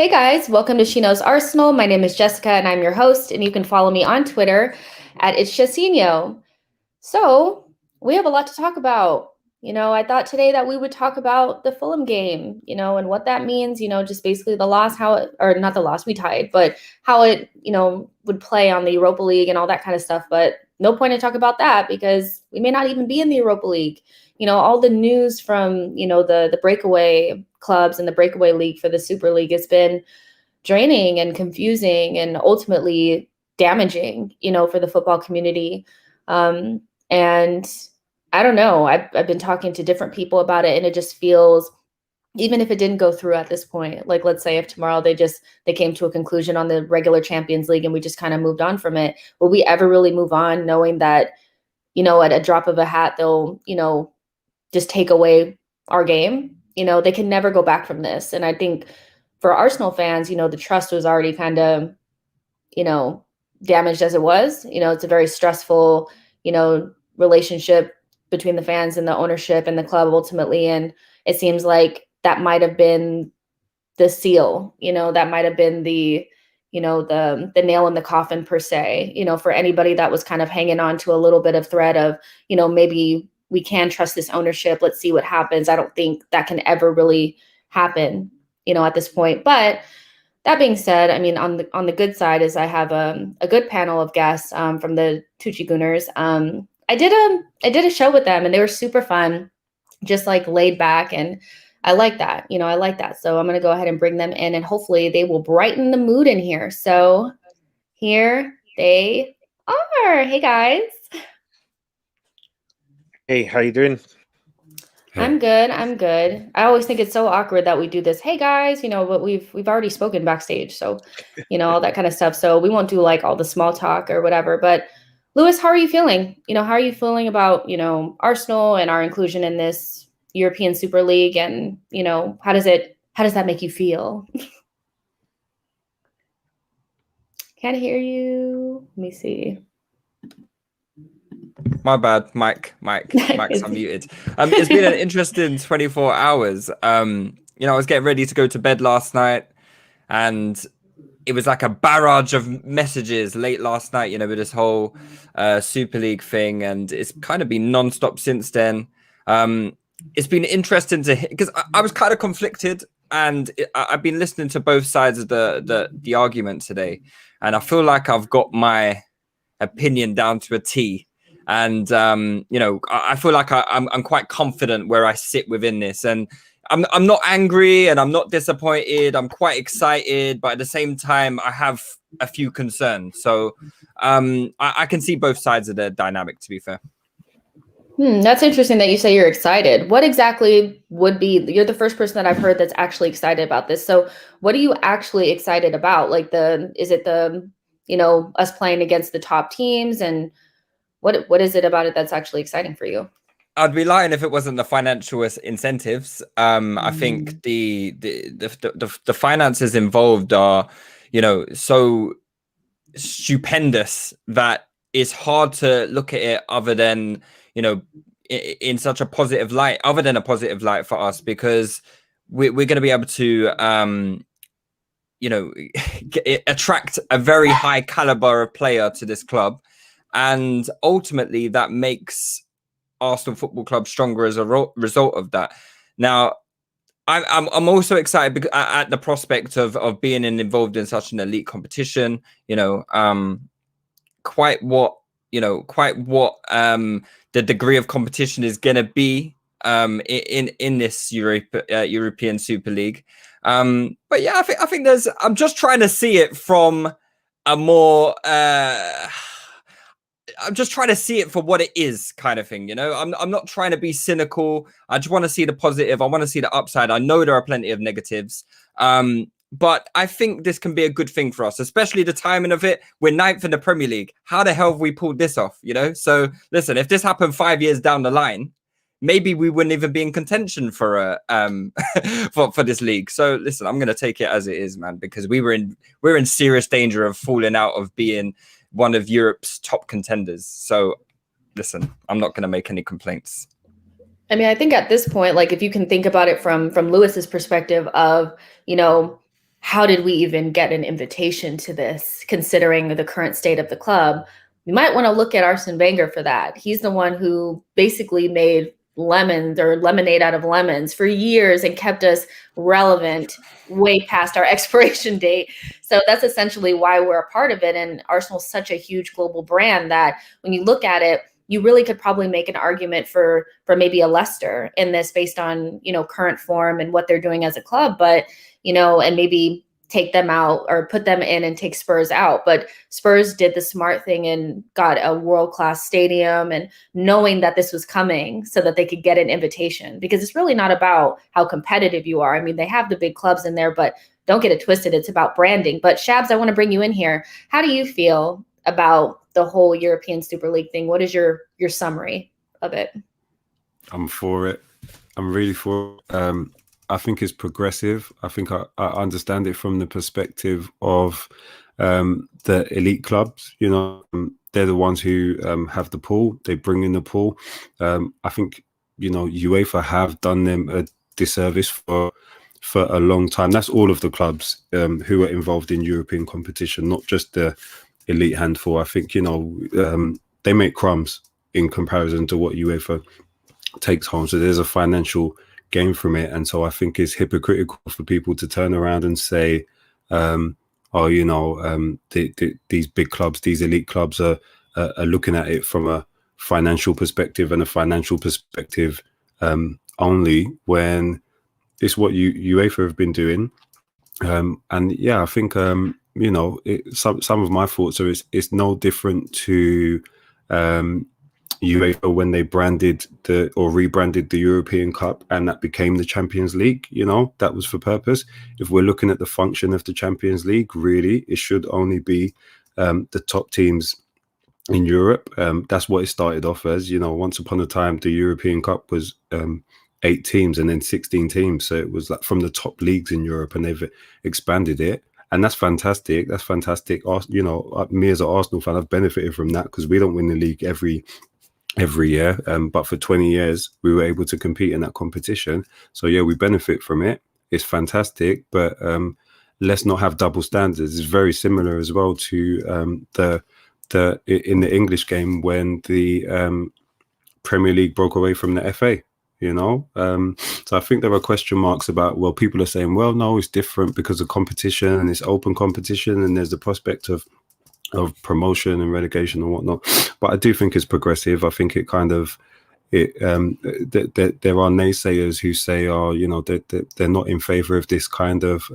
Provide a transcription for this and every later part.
Hey guys, welcome to She Knows Arsenal. My name is Jessica and I'm your host, and you can follow me on Twitter at It's Jacinho. So we have a lot to talk about. I thought today that we would talk about the Fulham game, and what that means, just basically the loss, or not the loss, we tied, but how it, would play on the Europa League and all that kind of stuff. But no point to talk about that because we may not even be in the Europa League. All the news from, the breakaway clubs and the breakaway league for the Super League has been draining and confusing and ultimately damaging, for the football community. And I don't know, I've been talking to different people about it, and it just feels, even if it didn't go through at this point, like let's say if tomorrow they came to a conclusion on the regular Champions League and we just kind of moved on from it, will we ever really move on knowing that, at a drop of a hat, they'll, just take away our game? They can never go back from this. And I think for Arsenal fans, the trust was already kind of, damaged as it was. It's a very stressful, relationship between the fans and the ownership and the club ultimately. And it seems like that might have been the seal, that might have been the, the nail in the coffin per se, for anybody that was kind of hanging on to a little bit of thread of, maybe we can trust this ownership. Let's see what happens. I don't think that can ever really happen, at this point. But that being said, I mean, on the good side is I have a good panel of guests from the Touchy Gooners. I did a show with them and they were super fun, just like laid back, and I like that. I like that. So I'm going to go ahead and bring them in, and hopefully they will brighten the mood in here. So here they are. Hey guys. Hey, how you doing? I'm good. I'm good. I always think it's so awkward that we do this. Hey guys, but we've already spoken backstage, so all that kind of stuff. So we won't do like all the small talk or whatever. But Lewis, how are you feeling? How are you feeling about Arsenal and our inclusion in this European Super League? And how does that make you feel? Can't hear you. Let me see. My bad, Mike's unmuted. It's been an interesting 24 hours. I was getting ready to go to bed last night, and it was like a barrage of messages late last night, with this whole Super League thing, and it's kind of been non-stop since then. It's been interesting to hear, because I was kind of conflicted, and I've been listening to both sides of the argument today, and I feel like I've got my opinion down to a T. And I feel like I'm quite confident where I sit within this, and I'm not angry and I'm not disappointed. I'm quite excited, but at the same time, I have a few concerns. So I can see both sides of the dynamic, to be fair. That's interesting that you say you're excited. What exactly would be, you're the first person that I've heard that's actually excited about this. So what are you actually excited about? Like is it the, us playing against the top teams, and what is it about it that's actually exciting for you? I'd be lying if it wasn't the financial incentives. I think the finances involved are, so stupendous that it's hard to look at it other than, in such a positive light, other than a positive light for us, because we're going to be able to, attract a very high caliber of player to this club. And ultimately, that makes Arsenal Football Club stronger as a result of that. Now, I'm also excited because at the prospect of being involved in such an elite competition. Quite what the degree of competition is going to be in this European Super League. But yeah, I think I'm just trying to see it from a more. I'm just trying to see it for what it is, kind of thing. I'm not trying to be cynical. I just want to see the positive. I want to see the upside. I know there are plenty of negatives. But I think this can be a good thing for us, especially the timing of it. We're 9th in the Premier League. How the hell have we pulled this off? So listen, if this happened 5 years down the line, maybe we wouldn't even be in contention for for this league. So listen, I'm going to take it as it is, man, because we're in serious danger of falling out of being one of Europe's top contenders. So listen, I'm not going to make any complaints. I mean, I think at this point, like if you can think about it from Lewis's perspective of, how did we even get an invitation to this, considering the current state of the club? We might want to look at Arsene Wenger for that. He's the one who basically made lemons or lemonade out of lemons for years and kept us relevant way past our expiration date. So that's essentially why we're a part of it. And Arsenal's such a huge global brand that when you look at it, you really could probably make an argument for maybe a Leicester in this based on, current form and what they're doing as a club. But, and maybe take them out or put them in and take Spurs out. But Spurs did the smart thing and got a world-class stadium and knowing that this was coming so that they could get an invitation, because it's really not about how competitive you are. I mean, they have the big clubs in there, but don't get it twisted. It's about branding. But Shabs, I want to bring you in here. How do you feel about the whole European Super League thing? What is your summary of it? I'm for it. I'm really for it. I think it's progressive. I think I understand it from the perspective of the elite clubs. They're the ones who have the pool. They bring in the pool. I think, UEFA have done them a disservice for a long time. That's all of the clubs who are involved in European competition, not just the elite handful. I think, they make crumbs in comparison to what UEFA takes home. So there's a financial gain from it. And so I think it's hypocritical for people to turn around and say, these big clubs, these elite clubs are looking at it from a financial perspective and a financial perspective only, when it's what UEFA have been doing. And yeah, I think, some of my thoughts are it's no different to UEFA when they rebranded the European Cup, and that became the Champions League. That was for purpose. If we're looking at the function of the Champions League, really, it should only be the top teams in Europe. That's what it started off as. Once upon a time, the European Cup was 8 teams and then 16 teams. So it was like from the top leagues in Europe, and they've expanded it. And that's fantastic. That's fantastic. Me as an Arsenal fan, I've benefited from that because we don't win the league every year, but for 20 years we were able to compete in that competition. So yeah, we benefit from it. It's fantastic, but let's not have double standards. It's very similar as well to in the English game when the Premier League broke away from the FA. So I think there are question marks about, well, people are saying, well, no, it's different because of competition and it's open competition and there's the prospect of promotion and relegation and whatnot. But I do think it's progressive. I think it kind of there are naysayers who say, they're not in favor of this kind of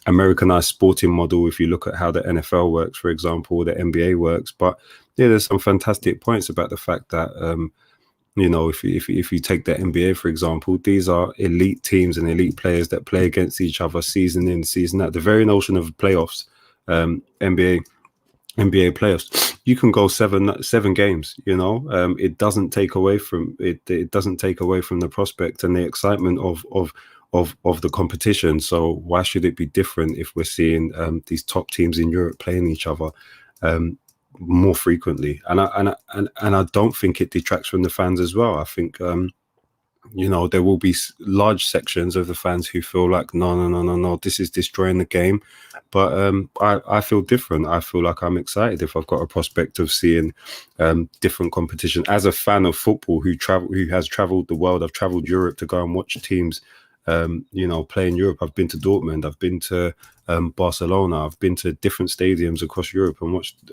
Americanized sporting model. If you look at how the NFL works, for example, the NBA works. But yeah, there's some fantastic points about the fact that if you take the NBA, for example, these are elite teams and elite players that play against each other season in, season out. The very notion of playoffs, NBA playoffs, you can go seven games. It doesn't take away from it. It doesn't take away from the prospect and the excitement of the competition. So why should it be different if we're seeing these top teams in Europe playing each other more frequently? And I don't think it detracts from the fans as well. I think there will be large sections of the fans who feel like no, this is destroying the game. But I feel different. I feel like I'm excited if I've got a prospect of seeing different competition. As a fan of football who has traveled the world, I've traveled Europe to go and watch teams play in Europe. I've been to Dortmund, I've been to Barcelona, I've been to different stadiums across Europe and watched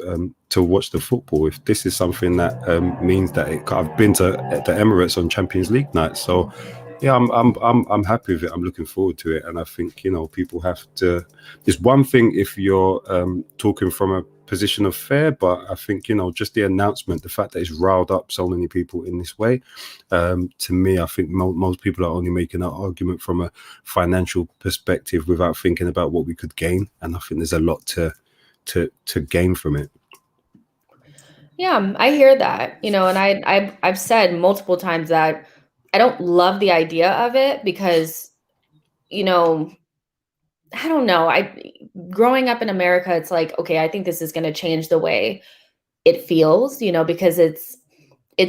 to watch the football. If this is something that means that I've been to the Emirates on Champions League nights, so yeah, I'm happy with it. I'm looking forward to it, and I think people have to. It's one thing if you're talking from a position of fair, but I think just the announcement, the fact that it's riled up so many people in this way, to me, I think most people are only making that argument from a financial perspective without thinking about what we could gain, and I think there's a lot to gain from it. Yeah, I hear that, and I've said multiple times that I don't love the idea of it because, I don't know. Growing up in America, it's like, okay, I think this is going to change the way it feels, because it's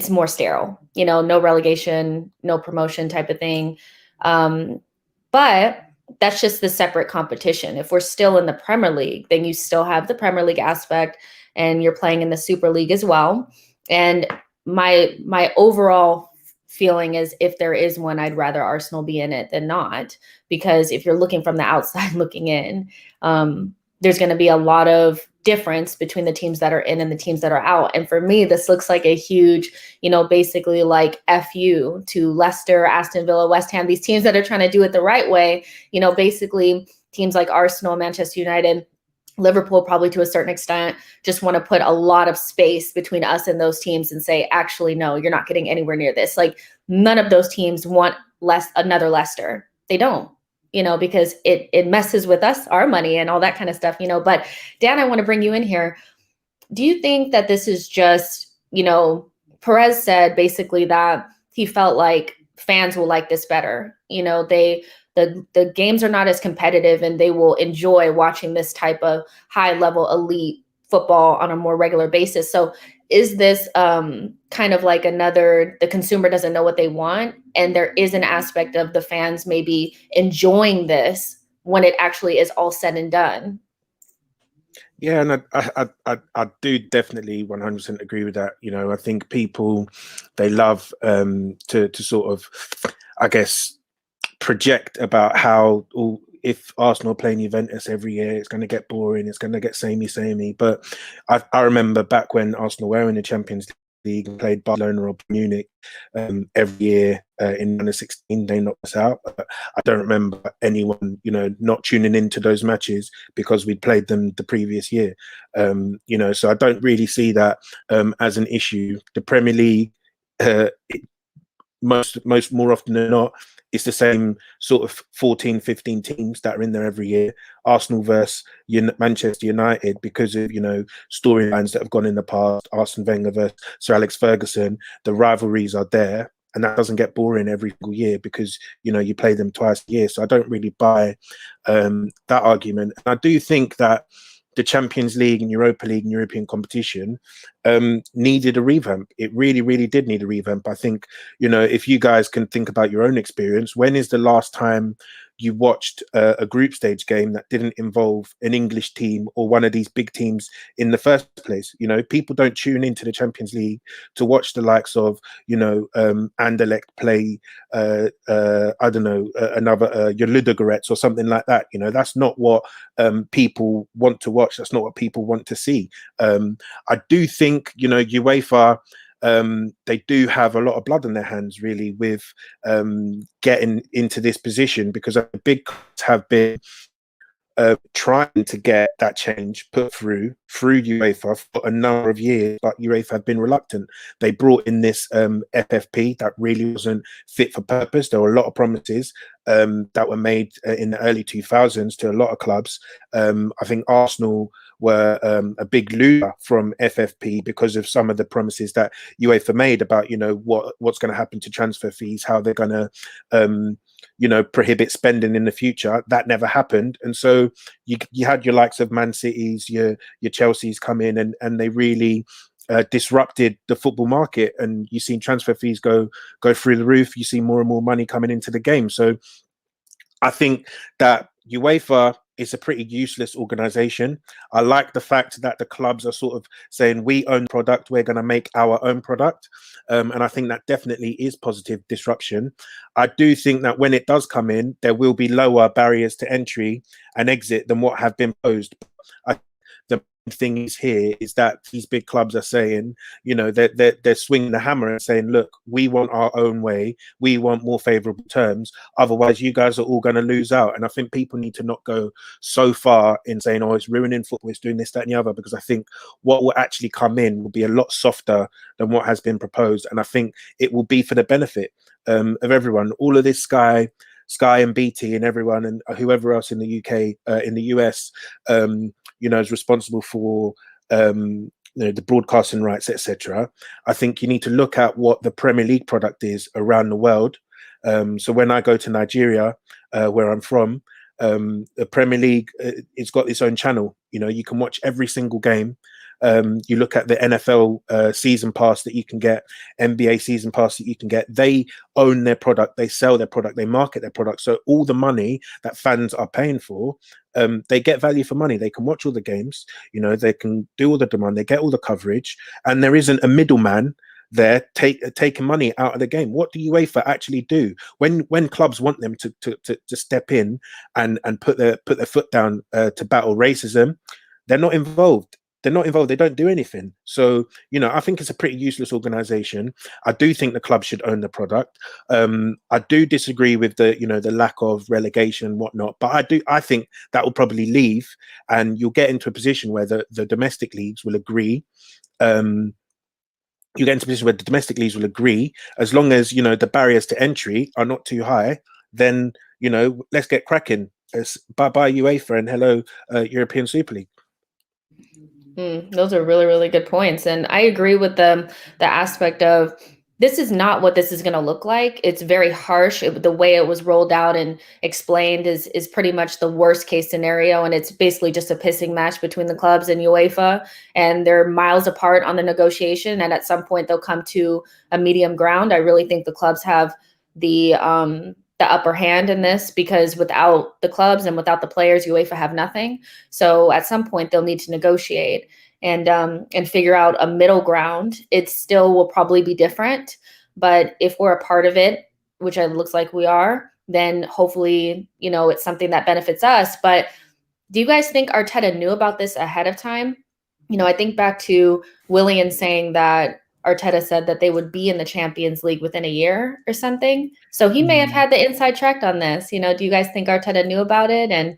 more sterile, no relegation, no promotion type of thing. But that's just the separate competition. If we're still in the Premier League, then you still have the Premier League aspect, and you're playing in the Super League as well. And my overall feeling is, if there is one, I'd rather Arsenal be in it than not, because if you're looking from the outside looking in, there's going to be a lot of difference between the teams that are in and the teams that are out. And for me, this looks like a huge, basically like FU to Leicester, Aston Villa, West Ham, these teams that are trying to do it the right way. Basically teams like Arsenal, Manchester United, Liverpool, probably to a certain extent, just want to put a lot of space between us and those teams and say, actually, no, you're not getting anywhere near this. Like, none of those teams want another Leicester. They don't, because it messes with us, our money and all that kind of stuff, But Dan, I want to bring you in here. Do you think that this is just, Perez said basically that he felt like fans will like this better. The games are not as competitive, and they will enjoy watching this type of high level elite football on a more regular basis. So is this kind of like the consumer doesn't know what they want, and there is an aspect of the fans maybe enjoying this when it actually is all said and done? Yeah, and I do definitely 100% agree with that. I think people, they love to sort of, I guess, project about how if Arsenal playing Juventus every year, it's going to get boring, it's going to get samey. But I remember back when Arsenal were in the Champions League and played Barcelona or Munich every year in under 16, they knocked us out. I don't remember anyone, not tuning into those matches because we'd played them the previous year. So I don't really see that as an issue. The Premier League, more often than not, it's the same sort of 14, 15 teams that are in there every year. Arsenal versus Manchester United, because of, storylines that have gone in the past. Arsene Wenger versus Sir Alex Ferguson. The rivalries are there, and that doesn't get boring every single year because, you play them twice a year. So I don't really buy that argument. And I do think that the Champions League and Europa League and European competition needed a revamp. It really, really did need a revamp. I think, if you guys can think about your own experience, when is the last time you watched a group stage game that didn't involve an English team or one of these big teams in the first place? People don't tune into the Champions League to watch the likes of, Anderlecht play, I don't know, another your Ludogorets or something like that. That's not what people want to watch. That's not what people want to see. I do think, UEFA, they do have a lot of blood on their hands, really, with getting into this position, because the big clubs have been trying to get that change put through UEFA for a number of years, but UEFA have been reluctant. They brought in this FFP that really wasn't fit for purpose. There were a lot of promises that were made in the early 2000s to a lot of clubs. I think Arsenal were a big loser from FFP because of some of the promises that UEFA made about, what's going to happen to transfer fees, how they're going to prohibit spending in the future. That never happened. And so you had your likes of Man Cities, your Chelsea's come in, and they really disrupted the football market, and you've seen transfer fees go through the roof. You see more and more money coming into the game. So I think that UEFA is a pretty useless organization. I like the fact that the clubs are sort of saying, we own product, we're going to make our own product. And I think that definitely is positive disruption. I do think that when it does come in, there will be lower barriers to entry and exit than what have been posed. The thing is here is that these big clubs are saying, they're swinging the hammer and saying, look, we want our own way, we want more favorable terms, otherwise you guys are all going to lose out. And I think people need to not go so far in saying, oh, it's ruining football, it's doing this, that and the other, because I think what will actually come in will be a lot softer than what has been proposed, and I think it will be for the benefit of everyone. All of this Sky and BT and everyone and whoever else in the UK, in the US, is responsible for the broadcasting rights, etc. I think you need to look at what the Premier League product is around the world. So when I go to Nigeria, where I'm from, the Premier League, it's got its own channel. You can watch every single game. You look at the NFL season pass that you can get, NBA season pass that you can get. They own their product, they sell their product, they market their product. So all the money that fans are paying for, they get value for money. They can watch all the games, they can do all the demand, they get all the coverage, and there isn't a middleman there taking money out of the game. What do UEFA actually do when clubs want them to step in and put their foot down to battle racism? They're not involved. They're not involved. They don't do anything. So, I think it's a pretty useless organization. I do think the club should own the product. I do disagree with the lack of relegation and whatnot, but I think that will probably leave, and you'll get into a position where the domestic leagues will agree. You get into a position where the domestic leagues will agree, as long as, the barriers to entry are not too high, then, let's get cracking. Bye-bye UEFA and hello European Super League. Those are really, really good points. And I agree with the aspect of this is not what this is going to look like. It's very harsh. The way it was rolled out and explained is pretty much the worst case scenario. And it's basically just a pissing match between the clubs and UEFA. And they're miles apart on the negotiation. And at some point, they'll come to a medium ground. I really think the clubs have the upper hand in this, because without the clubs and without the players, UEFA have nothing. So at some point they'll need to negotiate and figure out a middle ground. It still will probably be different, but if we're a part of it, which it looks like we are, then hopefully, it's something that benefits us. But do you guys think Arteta knew about this ahead of time? I think back to Willian saying that Arteta said that they would be in the Champions League within a year or something. So he may have had the inside track on this. Do you guys think Arteta knew about it and,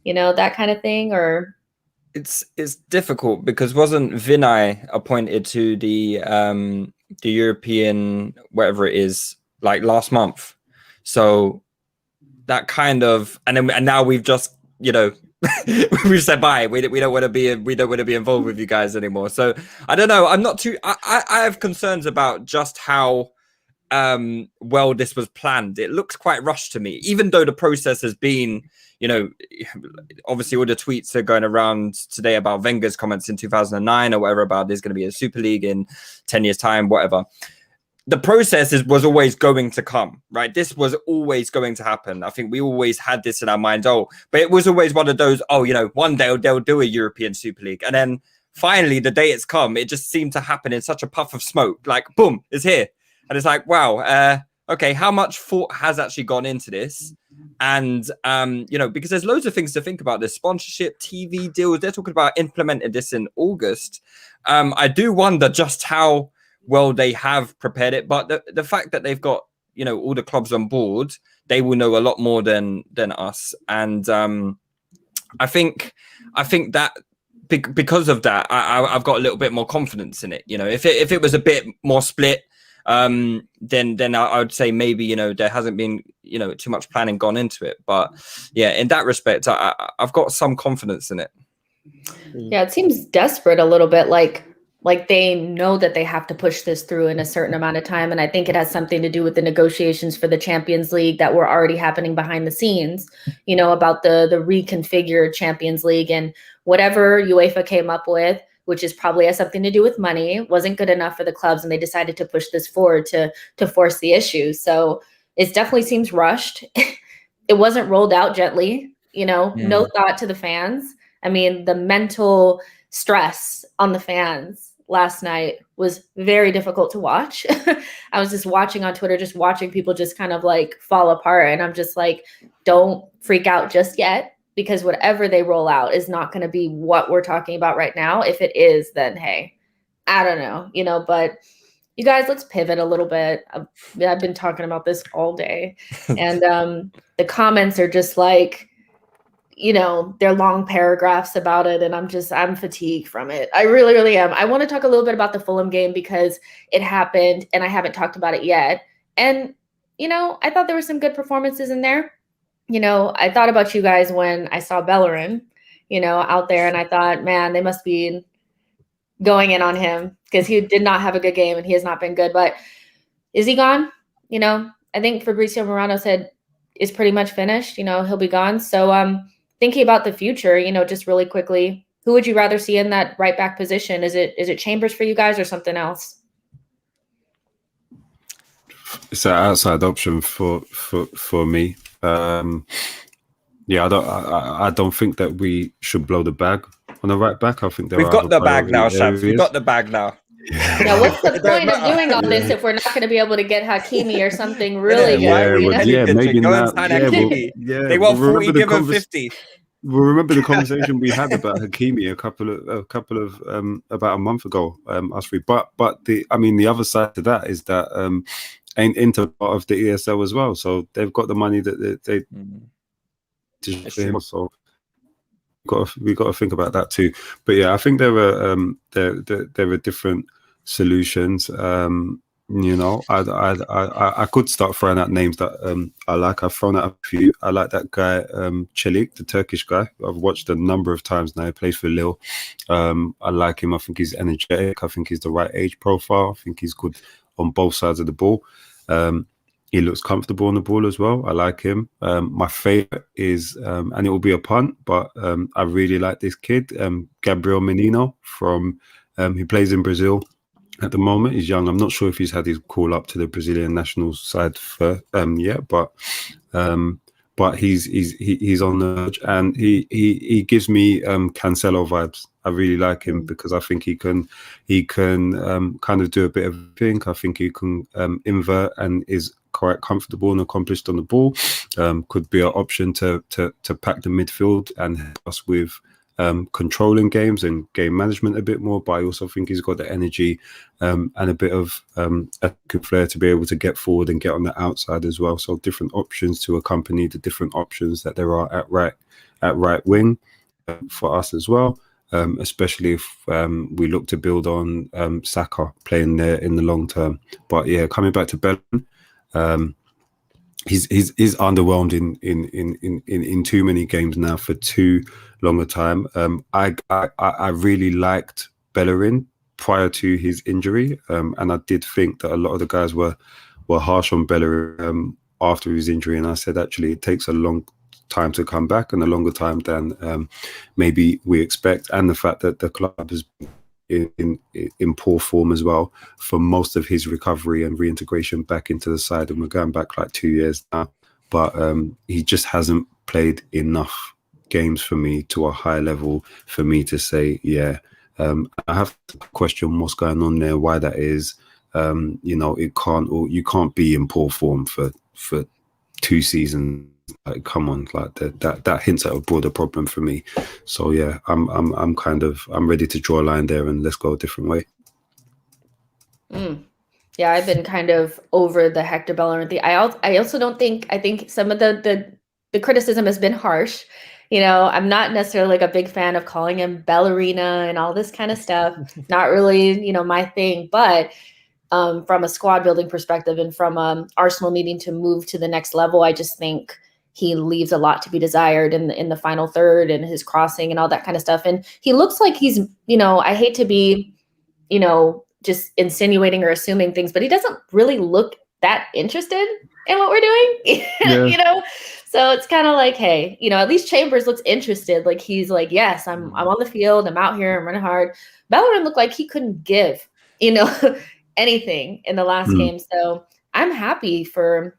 that kind of thing? Or it's difficult because wasn't Vinay appointed to the European, whatever it is, like last month? So that kind of, and now we've just, we've said bye. We don't want to be involved with you guys anymore. So I don't know. I'm not too. I have concerns about just how well this was planned. It looks quite rushed to me, even though the process has been, obviously all the tweets are going around today about Wenger's comments in 2009 or whatever about there's going to be a Super League in 10 years' time, whatever. The process was always going to come, right? This was always going to happen. I think we always had this in our mind. But it was always one of those, one day they'll do a European Super League. And then finally, the day it's come, it just seemed to happen in such a puff of smoke. Like, boom, it's here. And it's like, wow, okay, how much thought has actually gone into this? And, because there's loads of things to think about. There's sponsorship, TV deals. They're talking about implementing this in August. I do wonder just how well they have prepared it, but the fact that they've got all the clubs on board, they will know a lot more than us. And I think that because of that, I've got a little bit more confidence in it. If it was a bit more split, then I would say maybe there hasn't been too much planning gone into it. But yeah, in that respect, I've got some confidence in it. Yeah, it seems desperate a little bit, like they know that they have to push this through in a certain amount of time. And I think it has something to do with the negotiations for the Champions League that were already happening behind the scenes, about the reconfigured Champions League, and whatever UEFA came up with, which is probably has something to do with money, wasn't good enough for the clubs. And they decided to push this forward to force the issue. So it definitely seems rushed. It wasn't rolled out gently, no thought to the fans. I mean, the mental stress on the fans last night was very difficult to watch. I was just watching on Twitter, just watching people just kind of like fall apart. And I'm just like, don't freak out just yet, because whatever they roll out is not going to be what we're talking about right now. If it is, then hey, I don't know, but you guys, let's pivot a little bit. I've been talking about this all day. And the comments are just like, they're long paragraphs about it. And I'm fatigued from it. I really, really am. I want to talk a little bit about the Fulham game because it happened and I haven't talked about it yet. And, I thought there were some good performances in there. I thought about you guys when I saw Bellerin, out there, and I thought, man, they must be going in on him because he did not have a good game and he has not been good. But is he gone? I think Fabrizio Morano said it's pretty much finished. He'll be gone. So thinking about the future, just really quickly, Who would you rather see in that right back position? Is it Chambers for you guys or something else? It's an outside option for me. Yeah, I don't think that we should blow the bag on the right back. I think we've got the bag now, Shabs. We've got the bag now. Yeah, what's the point of doing all this if we're not going to be able to get Hakimi or something really good? Maybe not. They want 40, give them 50. We'll remember the conversation we had about Hakimi a couple of about a month ago, us three. But the other side to that is that ain't Inter part of the ESL as well, so they've got the money that they for him. So we got to think about that too. But yeah, I think there are different solutions. You know, I could start throwing out names that I like. I've thrown out a few. I like that guy Çelik, the Turkish guy. I've watched a number of times now. He plays for Lille. I like him. I think he's energetic. I think he's the right age profile. I think he's good on both sides of the ball. He looks comfortable on the ball as well. I like him. My favorite is, and it will be a punt, but I really like this kid, Gabriel Menino from. He plays in Brazil at the moment. He's young. I'm not sure if he's had his call up to the Brazilian national side yet, but he's on the edge, and he gives me Cancelo vibes. I really like him because I think he can kind of do a bit of everything. I think he can invert and is quite comfortable and accomplished on the ball. Could be an option to pack the midfield and help us with controlling games and game management a bit more, but I also think he's got the energy and a bit of a good flair to be able to get forward and get on the outside as well. So different options to accompany the different options that there are at right wing for us as well, especially if we look to build on Saka playing there in the long term. But yeah, coming back to Bellerin, he's underwhelmed in too many games now for too long a time. I really liked Bellerin prior to his injury, and I did think that a lot of the guys were harsh on Bellerin after his injury, and I said actually it takes a long time to come back and a longer time than maybe we expect, and the fact that the club has in poor form as well for most of his recovery and reintegration back into the side, and we're going back like 2 years now, but he just hasn't played enough games for me to a high level for me to say I have to question what's going on there, why that is. You know, you can't be in poor form for 2 seasons. Like, come on, like that hints at a broader problem for me. So yeah, I'm ready to draw a line there and let's go a different way. Yeah, I've been kind of over the Hector Bellerin thing. I also don't think, I think some of the criticism has been harsh. You know, I'm not necessarily like a big fan of calling him Ballerina and all this kind of stuff. Not really, you know, my thing. But from a squad building perspective and from Arsenal needing to move to the next level, I just think he leaves a lot to be desired in the final third and his crossing and all that kind of stuff. And he looks like he's, you know, I hate to be, you know, just insinuating or assuming things, but he doesn't really look that interested in what we're doing, you know? So it's kind of like, hey, you know, at least Chambers looks interested. Like he's like, yes, I'm on the field. I'm out here. I'm running hard. Bellerin looked like he couldn't give, you know, anything in the last game. So I'm happy for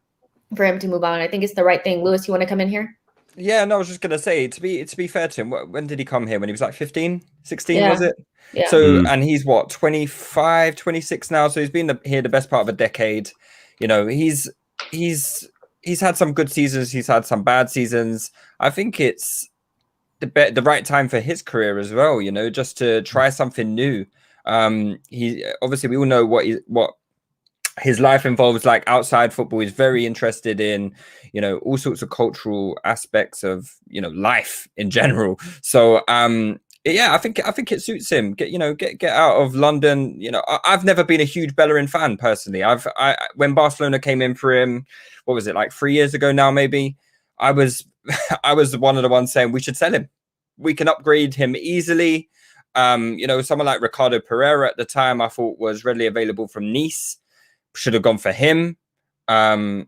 him to move on. I think it's the right thing. Lewis, you want to come in here? Yeah, no, I was just going to say, to be fair to him, when did he come here? When he was like 15, 16, was it? Yeah. So, and he's what, 25, 26 now. So he's been here the best part of a decade. You know, he's had some good seasons. He's had some bad seasons. I think it's the right time for his career as well, you know, just to try something new. He obviously, we all know what his life involves, like outside football. He's very interested in, you know, all sorts of cultural aspects of, you know, life in general. So yeah, I think it suits him. Get out of London. You know, I've never been a huge Bellerin fan personally. When Barcelona came in for him, what was it, like 3 years ago now, maybe, I was one of the ones saying we should sell him. We can upgrade him easily. You know, someone like Ricardo Pereira at the time I thought was readily available from Nice. Should have gone for him. And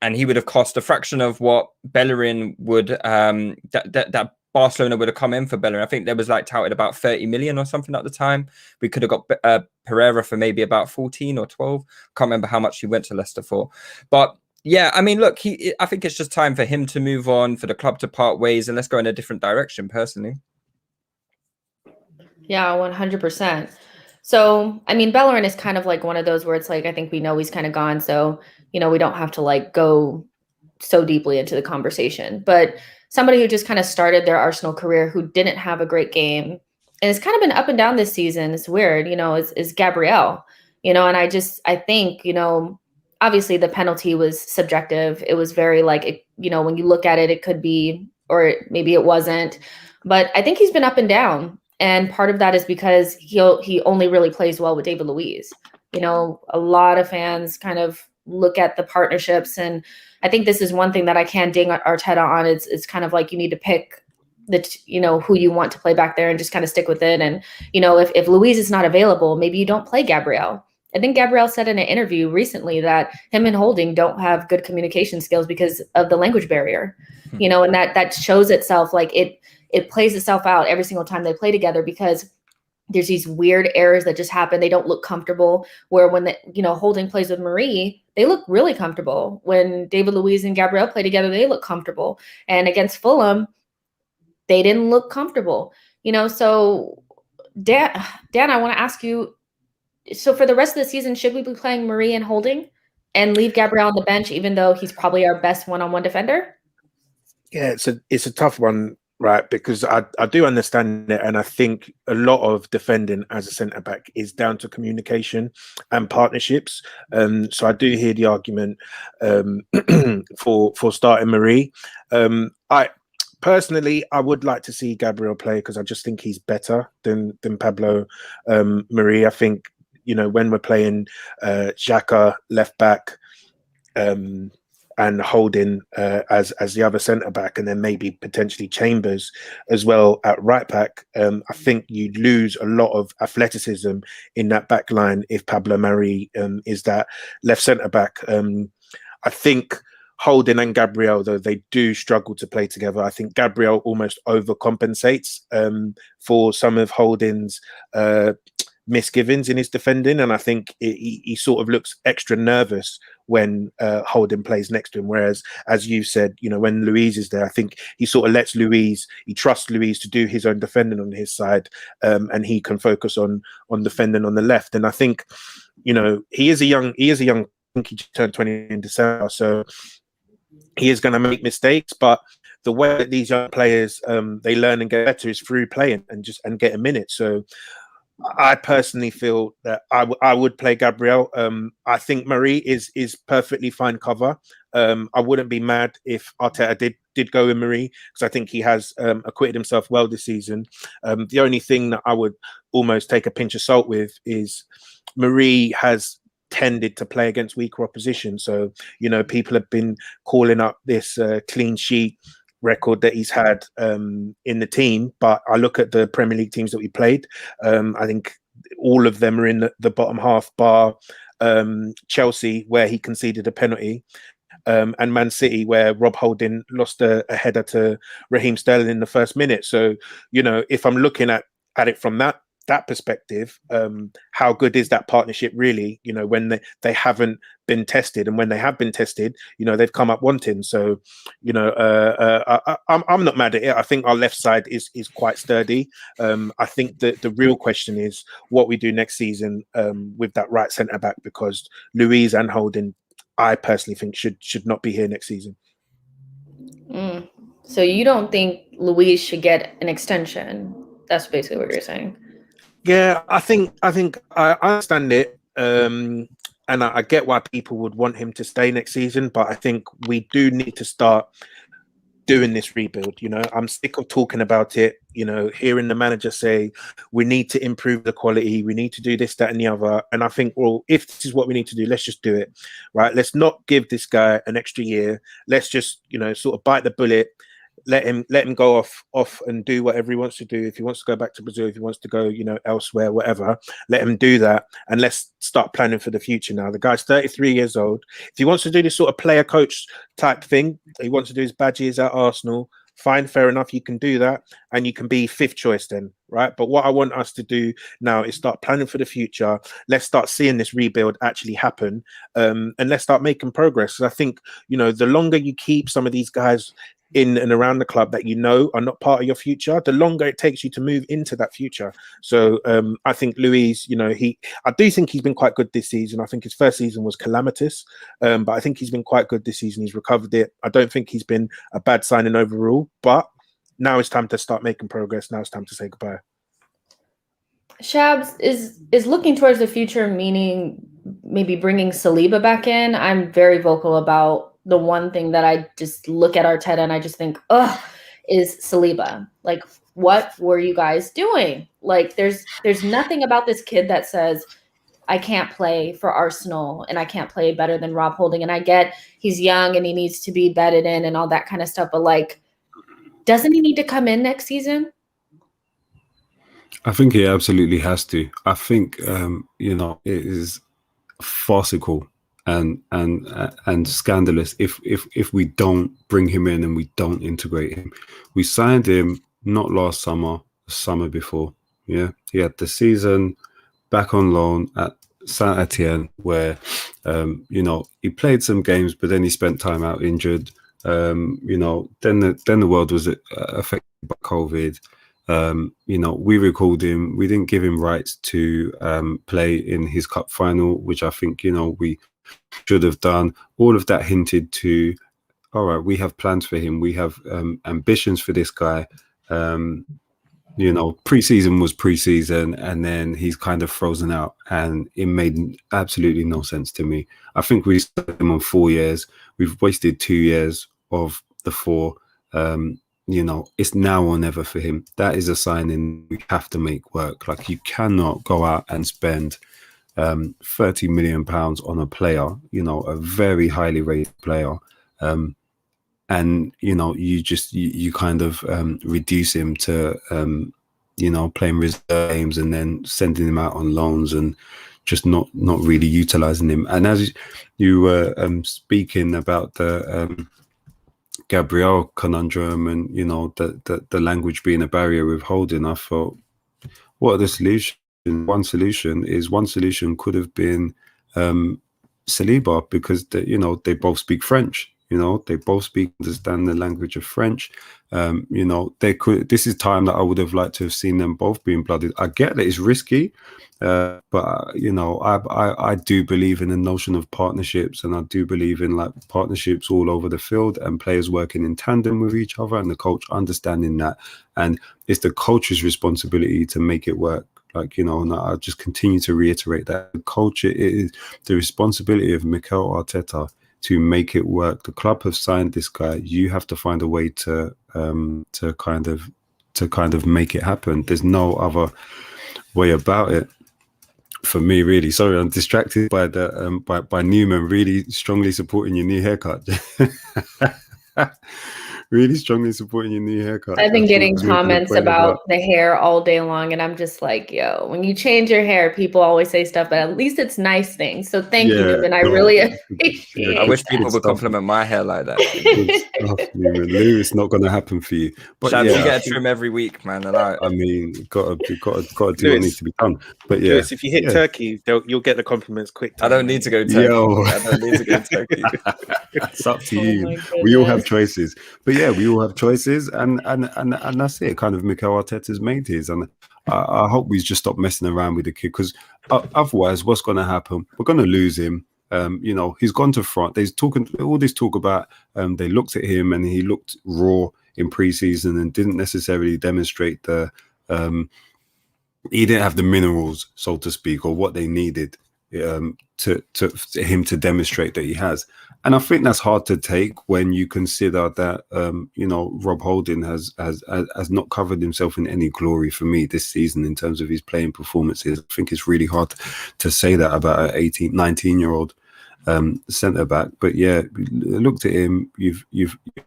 he would have cost a fraction of what Bellerin would, that Barcelona would have come in for Bellerin. I think there was like touted about 30 million or something at the time. We could have got Pereira for maybe about 14 or 12. Can't remember how much he went to Leicester for. But yeah, I mean, look, I think it's just time for him to move on, for the club to part ways, and let's go in a different direction, personally. Yeah, 100%. So, I mean, Bellerin is kind of like one of those where it's like, I think we know he's kind of gone. So, you know, we don't have to like go so deeply into the conversation. But somebody who just kind of started their Arsenal career who didn't have a great game, and it's kind of been up and down this season, it's weird, you know, is Gabriel, you know, and I think, you know, obviously the penalty was subjective. It was very like, it, you know, when you look at it, it could be, or maybe it wasn't. But I think he's been up and down. And part of that is because he only really plays well with David Luiz. You know, a lot of fans kind of look at the partnerships, and I think this is one thing that I can ding Arteta on. It's kind of like you need to pick you know, who you want to play back there and just kind of stick with it. And, you know, if Luiz is not available, maybe you don't play Gabriel. I think Gabriel said in an interview recently that him and Holding don't have good communication skills because of the language barrier, you know, and that shows itself, like it plays itself out every single time they play together, because there's these weird errors that just happen. They don't look comfortable, where when you know, Holding plays with Marie, they look really comfortable. When David Luiz and Gabriel play together, they look comfortable. And against Fulham, they didn't look comfortable, you know? So Dan, I want to ask you, so for the rest of the season, should we be playing Marie and Holding and leave Gabriel on the bench, even though he's probably our best one-on-one defender? Yeah, it's a tough one, right? Because I do understand it, and I think a lot of defending as a centre back is down to communication and partnerships. So I do hear the argument for starting Marie. I personally would like to see Gabriel play, because I just think he's better than Pablo Marie. I think, you know, when we're playing Xhaka left back, and Holding as the other centre back, and then maybe potentially Chambers as well at right back, I think you lose a lot of athleticism in that back line if Pablo Marie is that left centre back. I think Holding and Gabriel, though, they do struggle to play together. I think Gabriel almost overcompensates for some of Holding's misgivings in his defending, and I think he sort of looks extra nervous when Holding plays next to him, whereas, as you said, you know, when Luiz is there, I think he sort of lets he trusts Luiz to do his own defending on his side, and he can focus on defending on the left. And I think, you know, he is a young I think he just turned 20 in December, so he is going to make mistakes, but the way that these young players they learn and get better is through playing and get a minute. So I personally feel that I would play Gabriel. I think Marie is perfectly fine cover. I wouldn't be mad if Arteta did go with Marie, because I think he has acquitted himself well this season. The only thing that I would almost take a pinch of salt with is Marie has tended to play against weaker opposition. So, you know, people have been calling up this clean sheet record that he's had in the team, but I look at the Premier League teams that we played, I think all of them are in the bottom half, bar Chelsea, where he conceded a penalty, and Man City, where Rob Holding lost a header to Raheem Sterling in the first minute. So, you know, if I'm looking at it from that perspective, how good is that partnership really, you know, when they haven't been tested, and when they have been tested, you know, they've come up wanting. So, you know, I'm not mad at it. I think our left side is quite sturdy. I think that the real question is what we do next season with that right centre back, because Luiz and Holding, I personally think should not be here next season. So you don't think Luiz should get an extension? That's basically what you're saying. Yeah, I think I understand it, and I get why people would want him to stay next season. But I think we do need to start doing this rebuild. You know, I'm sick of talking about it. You know, hearing the manager say we need to improve the quality, we need to do this, that, and the other. And I think, well, if this is what we need to do, let's just do it, right? Let's not give this guy an extra year. Let's just, you know, sort of bite the bullet. Let him go off and do whatever he wants to do. If he wants to go back to Brazil, if he wants to go, you know, elsewhere, whatever, let him do that. And let's start planning for the future now. The guy's 33 years old. If he wants to do this sort of player coach type thing, he wants to do his badges at Arsenal, fine, fair enough, you can do that, and you can be fifth choice then, right? But what I want us to do now is start planning for the future. Let's start seeing this rebuild actually happen, and let's start making progress. I think, you know, the longer you keep some of these guys in and around the club that you know are not part of your future, the longer it takes you to move into that future. So I think Luis, you know, I do think he's been quite good this season. I think his first season was calamitous, but I think he's been quite good this season. He's recovered it. I don't think he's been a bad signing overall, but now it's time to start making progress. Now it's time to say goodbye. Shabs is looking towards the future, meaning maybe bringing Saliba back in. I'm very vocal about the one thing that I just look at Arteta and I just think, ugh, is Saliba. Like, what were you guys doing? Like, there's nothing about this kid that says I can't play for Arsenal and I can't play better than Rob Holding. And I get he's young and he needs to be bedded in and all that kind of stuff. But like, doesn't he need to come in next season? I think he absolutely has to. I think you know, it is farcical and scandalous if we don't bring him in and we don't integrate him. We signed him not last summer, the summer before. Yeah, he had the season back on loan at Saint Etienne, where you know, he played some games, but then he spent time out injured. You know, then the world was affected by COVID. You know, we recalled him. We didn't give him rights to play in his cup final, which I think, you know, we should have done. All of that hinted to, all right, we have plans for him. We have ambitions for this guy. You know, pre-season was pre-season, and then he's kind of frozen out, and it made absolutely no sense to me. I think we started him on 4 years. We've wasted 2 years of the 4. You know, it's now or never for him. That is a signing we have to make work. Like, you cannot go out and spend £30 million on a player, you know, a very highly rated player, and you know, you kind of reduce him to you know, playing reserve games and then sending him out on loans and just not really utilizing him. And as you were speaking about the Gabriel conundrum and, you know, the language being a barrier with Holding, I thought, what are the solution? One solution could have been Saliba, because you know, they both speak French. You know, they both understand the language of French. You know, this is time that I would have liked to have seen them both being blooded. I get that it's risky, but you know, I do believe in the notion of partnerships, and I do believe in like partnerships all over the field and players working in tandem with each other and the coach understanding that. And it's the coach's responsibility to make it work. Like, you know, and I just continue to reiterate that the culture is the responsibility of Mikel Arteta to make it work. The club have signed this guy. You have to find a way to kind of make it happen. There's no other way about it for me, really. Sorry, I'm distracted by the by Newman really strongly supporting your new haircut. Really strongly supporting your new haircut. I've been getting comments about the hair all day long, and I'm just like, yo, when you change your hair, people always say stuff, but at least it's nice things. So thank you, Newman. I really appreciate it. I wish people would compliment my hair like that. Newman. Lou, it's not going to happen for you. But Shabs, you get a trim every week, man. I mean, got to do what needs to be done. But yeah, Lewis, if you hit Turkey, you'll get the compliments quick. I don't need to go Turkey. I don't need to go Turkey. It's up to you. We all have choices. But yeah, we all have choices, and that's it. Kind of Mikel Arteta's made his, and I hope we just stop messing around with the kid, because otherwise, what's going to happen? We're going to lose him. You know, he's gone to front. There's all this talk about. They looked at him and he looked raw in pre-season and didn't necessarily demonstrate the. He didn't have the minerals, so to speak, or what they needed to him to demonstrate that he has. And I think that's hard to take when you consider that, you know, Rob Holding has not covered himself in any glory for me this season in terms of his playing performances. I think it's really hard to say that about an 18, 19-year-old centre back. But yeah, looked at him.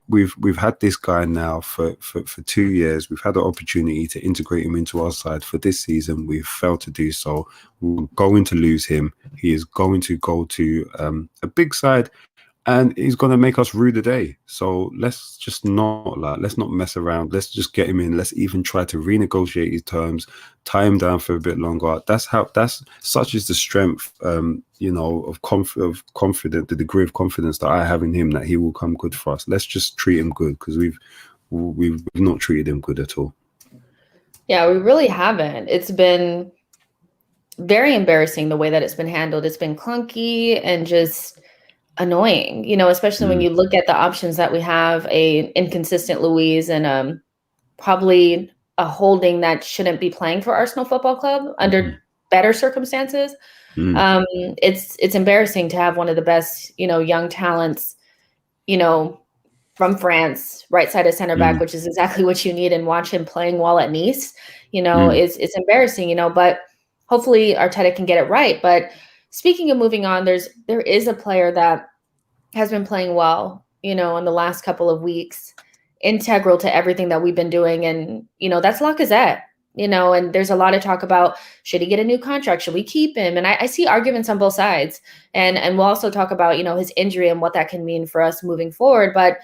We've had this guy now for 2 years. We've had the opportunity to integrate him into our side for this season. We've failed to do so. We're going to lose him. He is going to go to a big side. and he's going to make us rue the day. So let's just let's not mess around. Let's just get him in. Let's even try to renegotiate his terms, tie him down for a bit longer. That's such is the strength, of confidence, the degree of confidence that I have in him that he will come good for us. Let's just treat him good, because we've not treated him good at all. Yeah, we really haven't. It's been very embarrassing the way that it's been handled. It's been clunky and just annoying, especially when you look at the options that we have, a inconsistent Luiz and probably a Holding that shouldn't be playing for Arsenal Football Club under better circumstances. It's embarrassing to have one of the best, young talents, from France, right side of center back, which is exactly what you need, and watch him playing well at Nice. It's embarrassing, but hopefully Arteta can get it right. But speaking of moving on, there is a player that has been playing well, in the last couple of weeks, integral to everything that we've been doing. And, that's Lacazette, and there's a lot of talk about, should he get a new contract? Should we keep him? And I see arguments on both sides. And we'll also talk about, his injury and what that can mean for us moving forward. But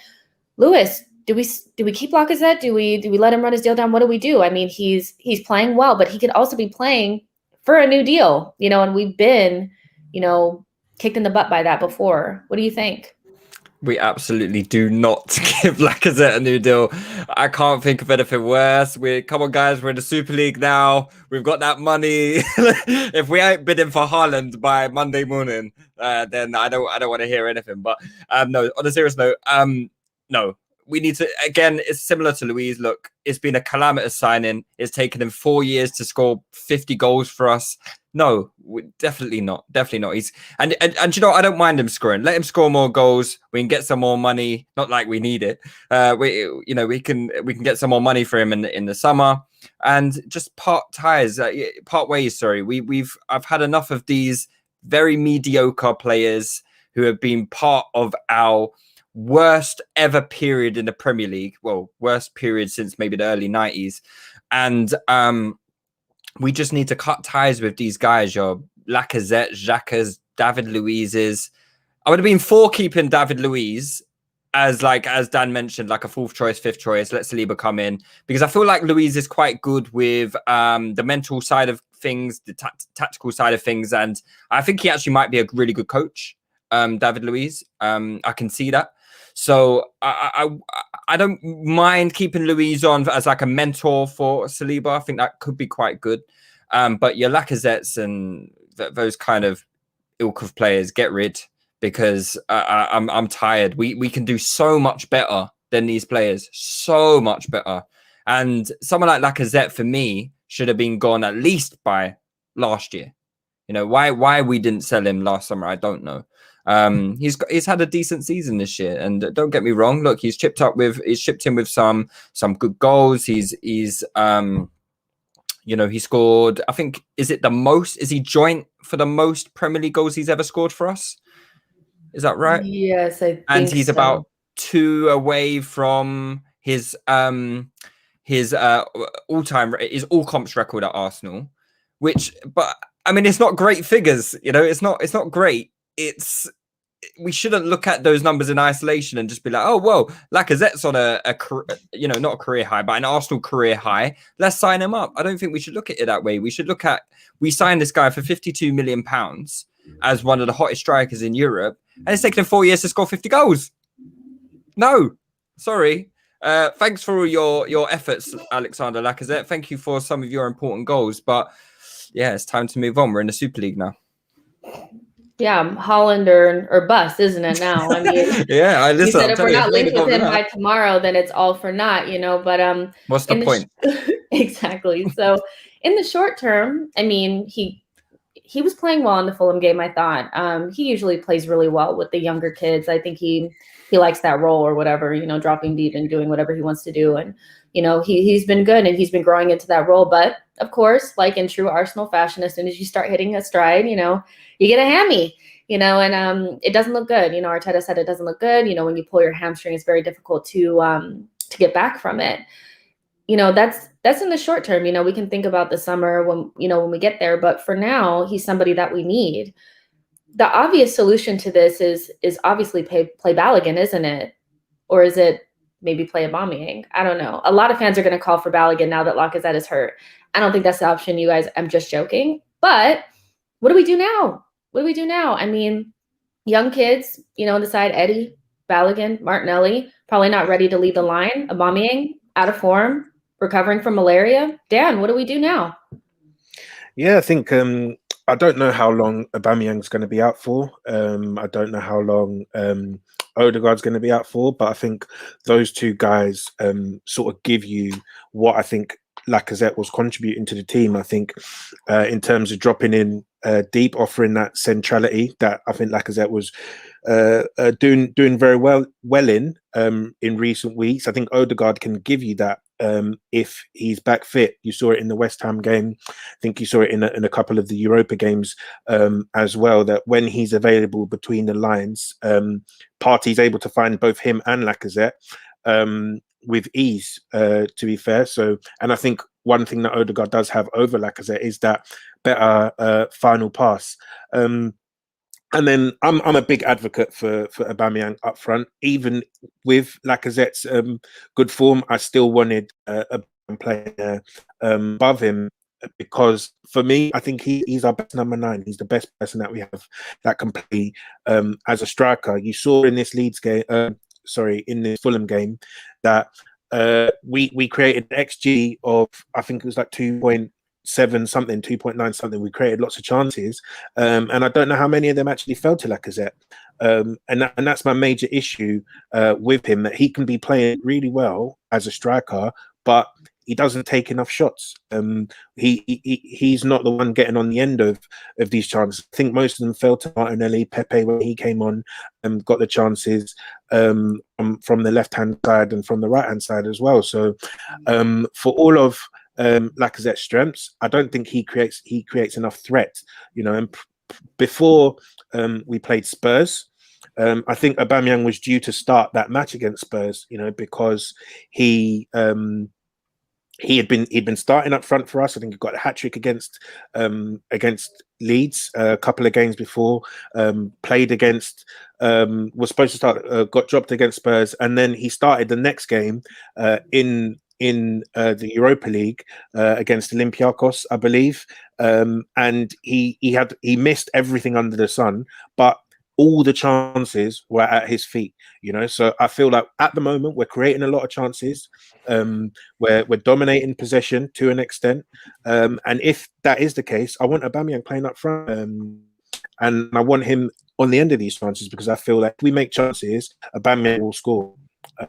Lewis, do we keep Lacazette? Do we let him run his deal down? What do we do? I mean, he's playing well, but he could also be playing for a new deal, and we've been, kicked in the butt by that before. What do you think? We absolutely do not give Lacazette a new deal. I can't think of anything worse. Come on, guys, we're in the Super League now. We've got that money. If we ain't bidding for Haaland by Monday morning, then I don't want to hear anything. But no, on a serious note, no. We need to, again, it's similar to Luiz. Look, it's been a calamitous signing. It's taken him 4 years to score 50 goals for us. No, definitely not. Definitely not. And I don't mind him scoring. Let him score more goals. We can get some more money. Not like we need it. We can get some more money for him in the summer, and just part ways. Sorry, I've had enough of these very mediocre players who have been part of our worst ever period in the Premier League. Well, worst period since maybe the early 90s. And we just need to cut ties with these guys. Your Lacazette, Xhaka's, David Luiz's. I would have been for keeping David Luiz as Dan mentioned, like a fourth choice, fifth choice. Let Saliba come in, because I feel like Luiz is quite good with the mental side of things, the tactical side of things. And I think he actually might be a really good coach, David Luiz. I can see that. So I don't mind keeping Luiz on as like a mentor for Saliba. I think that could be quite good. But your Lacazettes and those kind of ilk of players, get rid, because I'm tired. We can do so much better than these players, so much better. And someone like Lacazette, for me, should have been gone at least by last year. Why we didn't sell him last summer, I don't know. He's had a decent season this year, and don't get me wrong. Look, he's chipped in with some good goals. He scored. I think is he joint for the most Premier League goals he's ever scored for us? Is that right? Yes, I think and he's so. About 2 away from his all-time his all comps record at Arsenal, but I mean, it's not great figures. It's not great. We shouldn't look at those numbers in isolation and just be like, oh, well, Lacazette's on a not a career high, but an Arsenal career high. Let's sign him up. I don't think we should look at it that way. We should look at, we signed this guy for £52 million as one of the hottest strikers in Europe, and it's taken him 4 years to score 50 goals. No, sorry. Thanks for all your efforts, Alexander Lacazette. Thank you for some of your important goals, but yeah, it's time to move on. We're in the Super League now. Yeah, Haaland or bust, isn't it now? I mean, yeah, you said if we're not linked with him by tomorrow, then it's all for naught, But what's the point? Exactly. So in the short term, I mean, he was playing well in the Fulham game. I thought he usually plays really well with the younger kids. I think he likes that role or whatever, dropping deep and doing whatever he wants to do. And he's been good and he's been growing into that role. But of course, like in true Arsenal fashion, as soon as you start hitting a stride, you get a hammy, and it doesn't look good. Arteta said it doesn't look good. When you pull your hamstring, it's very difficult to get back from it. That's in the short term. We can think about the summer when we get there. But for now, he's somebody that we need. the obvious solution to this is obviously play Balogun, isn't it? Or is it maybe play Aubameyang? I don't know. A lot of fans are going to call for Balogun now that Lacazette is hurt. I don't think that's the option, you guys. I'm just joking. But what do we do now? What do we do now? I mean, young kids, on the side, Eddie, Balogun, Martinelli, probably not ready to lead the line. Aubameyang, out of form, recovering from malaria. Dan, what do we do now? Yeah, I think I don't know how long Aubameyang's going to be out for. I don't know how long Odegaard's going to be out for, but I think those two guys sort of give you what I think Lacazette was contributing to the team. I think in terms of dropping in deep, offering that centrality that I think Lacazette was doing very well in recent weeks. I think Odegaard can give you that if he's back fit. You saw it in the West Ham game. I think you saw it in a couple of the Europa games as well, that when he's available between the lines, Partey's able to find both him and Lacazette with ease, to be fair. So, and I think one thing that Odegaard does have over Lacazette is that better final pass. And then I'm a big advocate for Aubameyang up front. Even with Lacazette's good form, I still wanted a player above him, because for me, I think he's our best number 9. He's the best person that we have that can play as a striker. You saw in this Leeds game, in this Fulham game, that we created an XG of, I think it was like 2.7 something, 2.9 something. We created lots of chances, and I don't know how many of them actually fell to Lacazette. And that's my major issue with him, that he can be playing really well as a striker, but he doesn't take enough shots. He's not the one getting on the end of these chances. I think most of them fell to Martinelli. Pepe, when he came on, got the chances from the left-hand side and from the right-hand side as well. So for all of Lacazette's strengths, I don't think he creates enough threat. And before we played Spurs, I think Aubameyang was due to start that match against Spurs, because he'd been starting up front for us. I think he got a hat-trick against Leeds a couple of games before. Played against, was supposed to start, got dropped against Spurs, and then he started the next game in the Europa League against Olympiacos, I believe, and he missed everything under the sun, but all the chances were at his feet. So I feel like at the moment we're creating a lot of chances. We're dominating possession to an extent, and if that is the case, I want Aubameyang playing up front, and I want him on the end of these chances, because I feel like if we make chances, Aubameyang will score.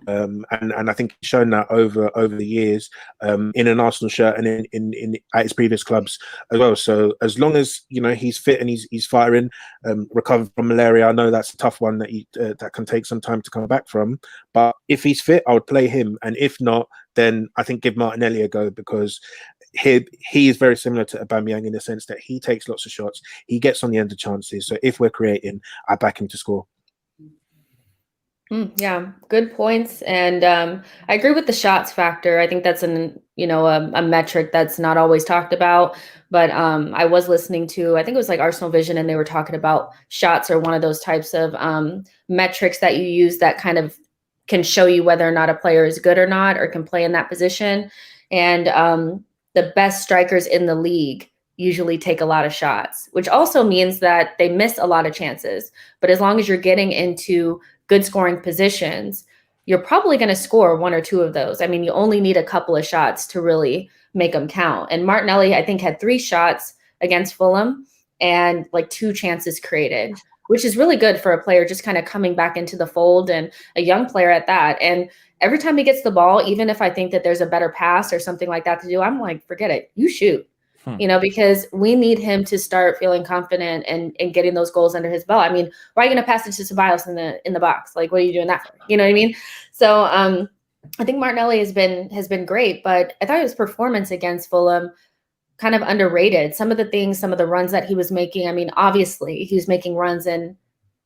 And I think he's shown that over the years in an Arsenal shirt and in at his previous clubs as well. So as long as he's fit and he's firing, recovered from malaria, I know that's a tough one that can take some time to come back from. But if he's fit, I would play him, and if not, then I think give Martinelli a go, because he is very similar to Aubameyang in the sense that he takes lots of shots, he gets on the end of chances. So if we're creating, I back him to score. Yeah, good points. And I agree with the shots factor. I think that's a metric that's not always talked about. But I was listening to, I think it was like Arsenal Vision, and they were talking about shots are one of those types of metrics that you use that kind of can show you whether or not a player is good or not, or can play in that position. And the best strikers in the league usually take a lot of shots, which also means that they miss a lot of chances. But as long as you're getting into good scoring positions, you're probably going to score 1 or 2 of those. I mean, you only need a couple of shots to really make them count. And Martinelli, I think, had 3 shots against Fulham and like 2 chances created, which is really good for a player just kind of coming back into the fold, and a young player at that. And every time he gets the ball, even if I think that there's a better pass or something like that to do, I'm like, forget it, you shoot. Because we need him to start feeling confident and getting those goals under his belt. I mean, why are you going to pass it to Ceballos in the box? Like, what are you doing that for? You know what I mean? So I think Martinelli has been great, but I thought his performance against Fulham kind of underrated. Some of the runs that he was making. I mean, obviously he was making runs and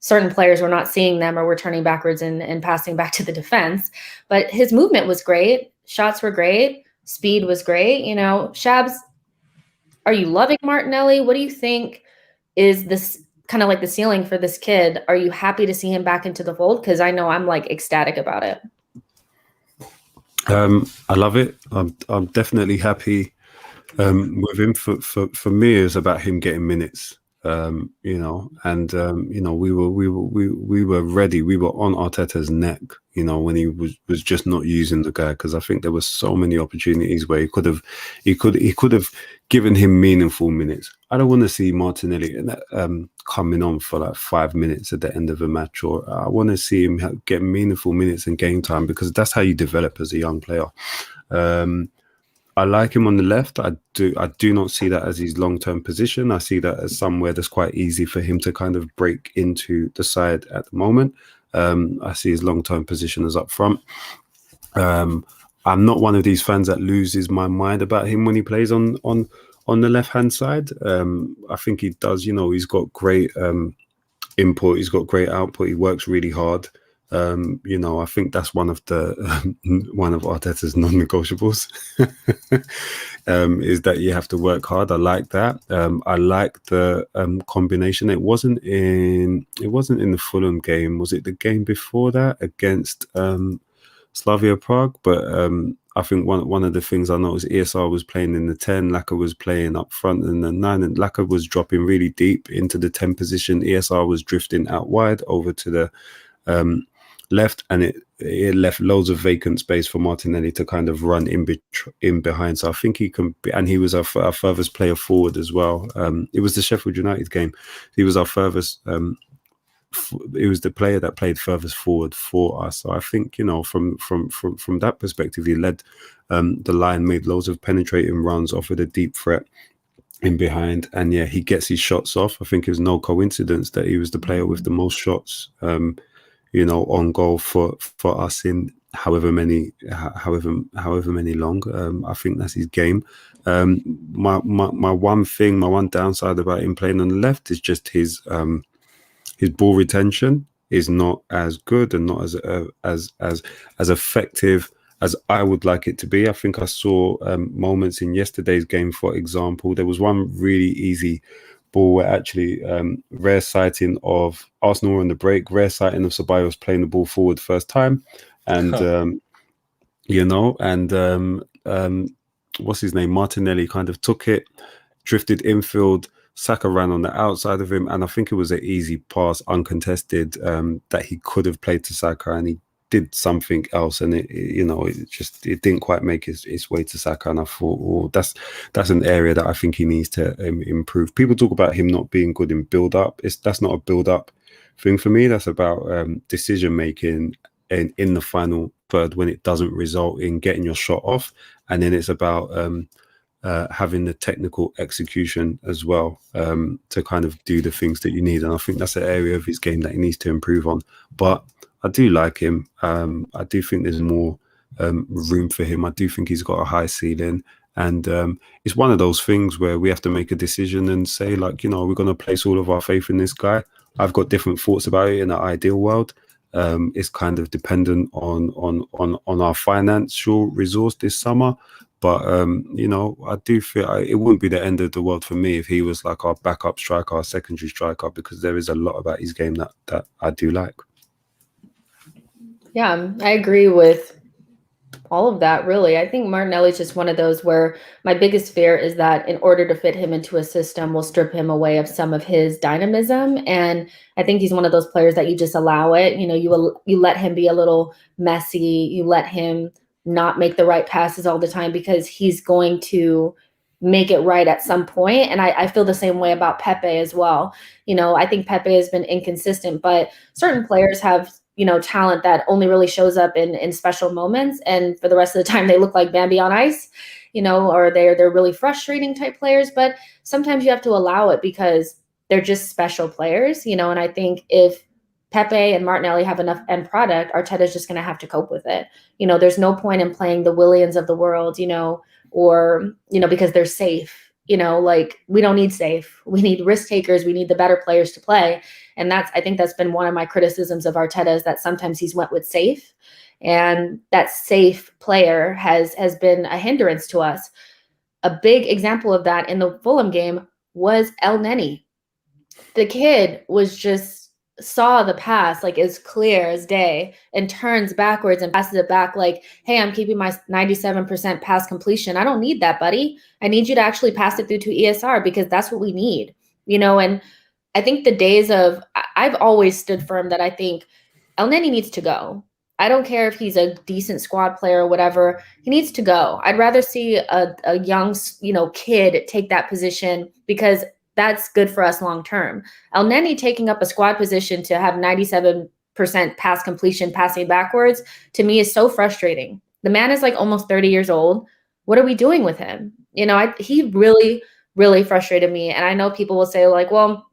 certain players were not seeing them, or were turning backwards and passing back to the defense. But his movement was great. Shots were great. Speed was great. Shabs, are you loving Martinelli? What do you think is this kind of like the ceiling for this kid. Are you happy to see him back into the fold? Because I know I'm like ecstatic about it. I love it. I'm definitely happy with him. For me, it's about him getting minutes. You know, and you know, we were ready. We were on Arteta's neck, you know, when he was just not using the guy, because I think there were so many opportunities where he could have given him meaningful minutes. I don't want to see Martinelli coming on for like 5 minutes at the end of a match, or I want to see him get meaningful minutes and game time, because that's how you develop as a young player. I like him on the left. I do not see that as his long-term position. I see that as somewhere that's quite easy for him to kind of break into the side at the moment. I see his long-term position as up front. I'm not one of these fans that loses my mind about him when he plays on the left-hand side. I think he does, you know, he's got great input, he's got great output, he works really hard. You know, I think that's one of Arteta's non-negotiables. Is that you have to work hard. I like that. I like the combination. It wasn't in the Fulham game. Was it the game before that against Slavia Prague? But I think one of the things I noticed, ESR was playing in the 10, Laka was playing up front in the 9, and Laka was dropping really deep into the 10 position. ESR was drifting out wide over to the left, and it left loads of vacant space for Martinelli to kind of run in behind. So I think he can be, and he was our furthest player forward as well. It was the Sheffield United game. He was our furthest. It was the player that played furthest forward for us. So I think, you know, from that perspective, he led the line, made loads of penetrating runs, offered a deep threat in behind, and yeah, he gets his shots off. I think it was no coincidence that he was the player with the most shots, you know, on goal for us in however many long. I think that's his game. My one downside about him playing on the left is just his ball retention is not as good and not as effective as I would like it to be. I think I saw moments in yesterday's game, for example. There was one really easy ball where actually rare sighting of Arsenal on the break, rare sighting of Ceballos playing the ball forward first time, and you know, and what's his name, Martinelli kind of took it, drifted infield, Saka ran on the outside of him, and I think it was an easy pass, uncontested, that he could have played to Saka, and he did something else, and it didn't quite make its way to Saka. And I thought, that's an area that I think he needs to improve. People talk about him not being good in build up. That's not a build up thing for me. That's about decision making in the final third when it doesn't result in getting your shot off, and then it's about having the technical execution as well, to kind of do the things that you need. And I think that's an area of his game that he needs to improve on. But I do like him. I do think there's more room for him. I do think he's got a high ceiling. And it's one of those things where we have to make a decision and say, like, you know, we're going to place all of our faith in this guy. I've got different thoughts about it in an ideal world. It's kind of dependent on our financial resource this summer. But, you know, I do feel it wouldn't be the end of the world for me if he was like our backup striker, our secondary striker, because there is a lot about his game that I do like. Yeah, I agree with all of that, really. I think Martinelli's just one of those where my biggest fear is that in order to fit him into a system, we'll strip him away of some of his dynamism. And I think he's one of those players that you just allow it. You know, you let him be a little messy. You let him not make the right passes all the time, because he's going to make it right at some point. And I feel the same way about Pepe as well. You know, I think Pepe has been inconsistent, but certain players have, you know, talent that only really shows up in special moments, and for the rest of the time they look like Bambi on ice, you know, or they're really frustrating type players. But sometimes you have to allow it because they're just special players, you know. And I think if Pepe and Martinelli have enough end product, Arteta's just going to have to cope with it. You know, there's no point in playing the Williams of the world, you know, or, you know, because they're safe. You know, like, we don't need safe. We need risk takers. We need the better players to play. And I think that's been one of my criticisms of Arteta, is that sometimes he's went with safe, and that safe player has been a hindrance to us. A big example of that in the Fulham game was El Neni. the kid was just saw the pass like as clear as day and turns backwards and passes it back like, hey, I'm keeping my 97% pass completion. I don't need that, buddy. I need you to actually pass it through to ESR because that's what we need, you know. And I think the days of, I've always stood firm that I think El Neni needs to go. I don't care if he's a decent squad player or whatever. He needs to go. I'd rather see a young, you know, kid take that position because that's good for us long term. El Neni taking up a squad position to have 97% pass completion, passing backwards, to me is so frustrating. The man is like almost 30 years old. What are we doing with him? You know, he really, really frustrated me. And I know people will say like, well,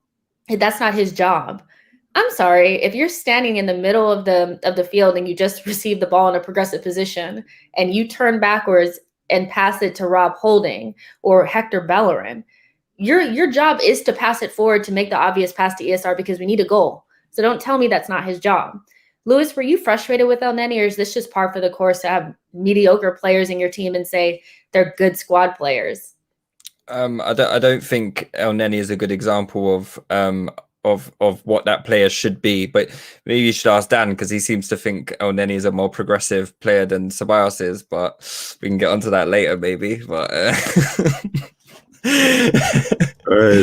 that's not his job. I'm sorry, if you're standing in the middle of the field and you just receive the ball in a progressive position and you turn backwards and pass it to Rob Holding or Hector Bellerin, your job is to pass it forward to make the obvious pass to ESR because we need a goal. So don't tell me that's not his job. Lewis, were you frustrated with El Neni, or is this just par for the course to have mediocre players in your team and say they're good squad players? I don't think El Neni is a good example of what that player should be, but maybe you should ask Dan because he seems to think El Neni is a more progressive player than Ceballos is, but we can get onto that later maybe. But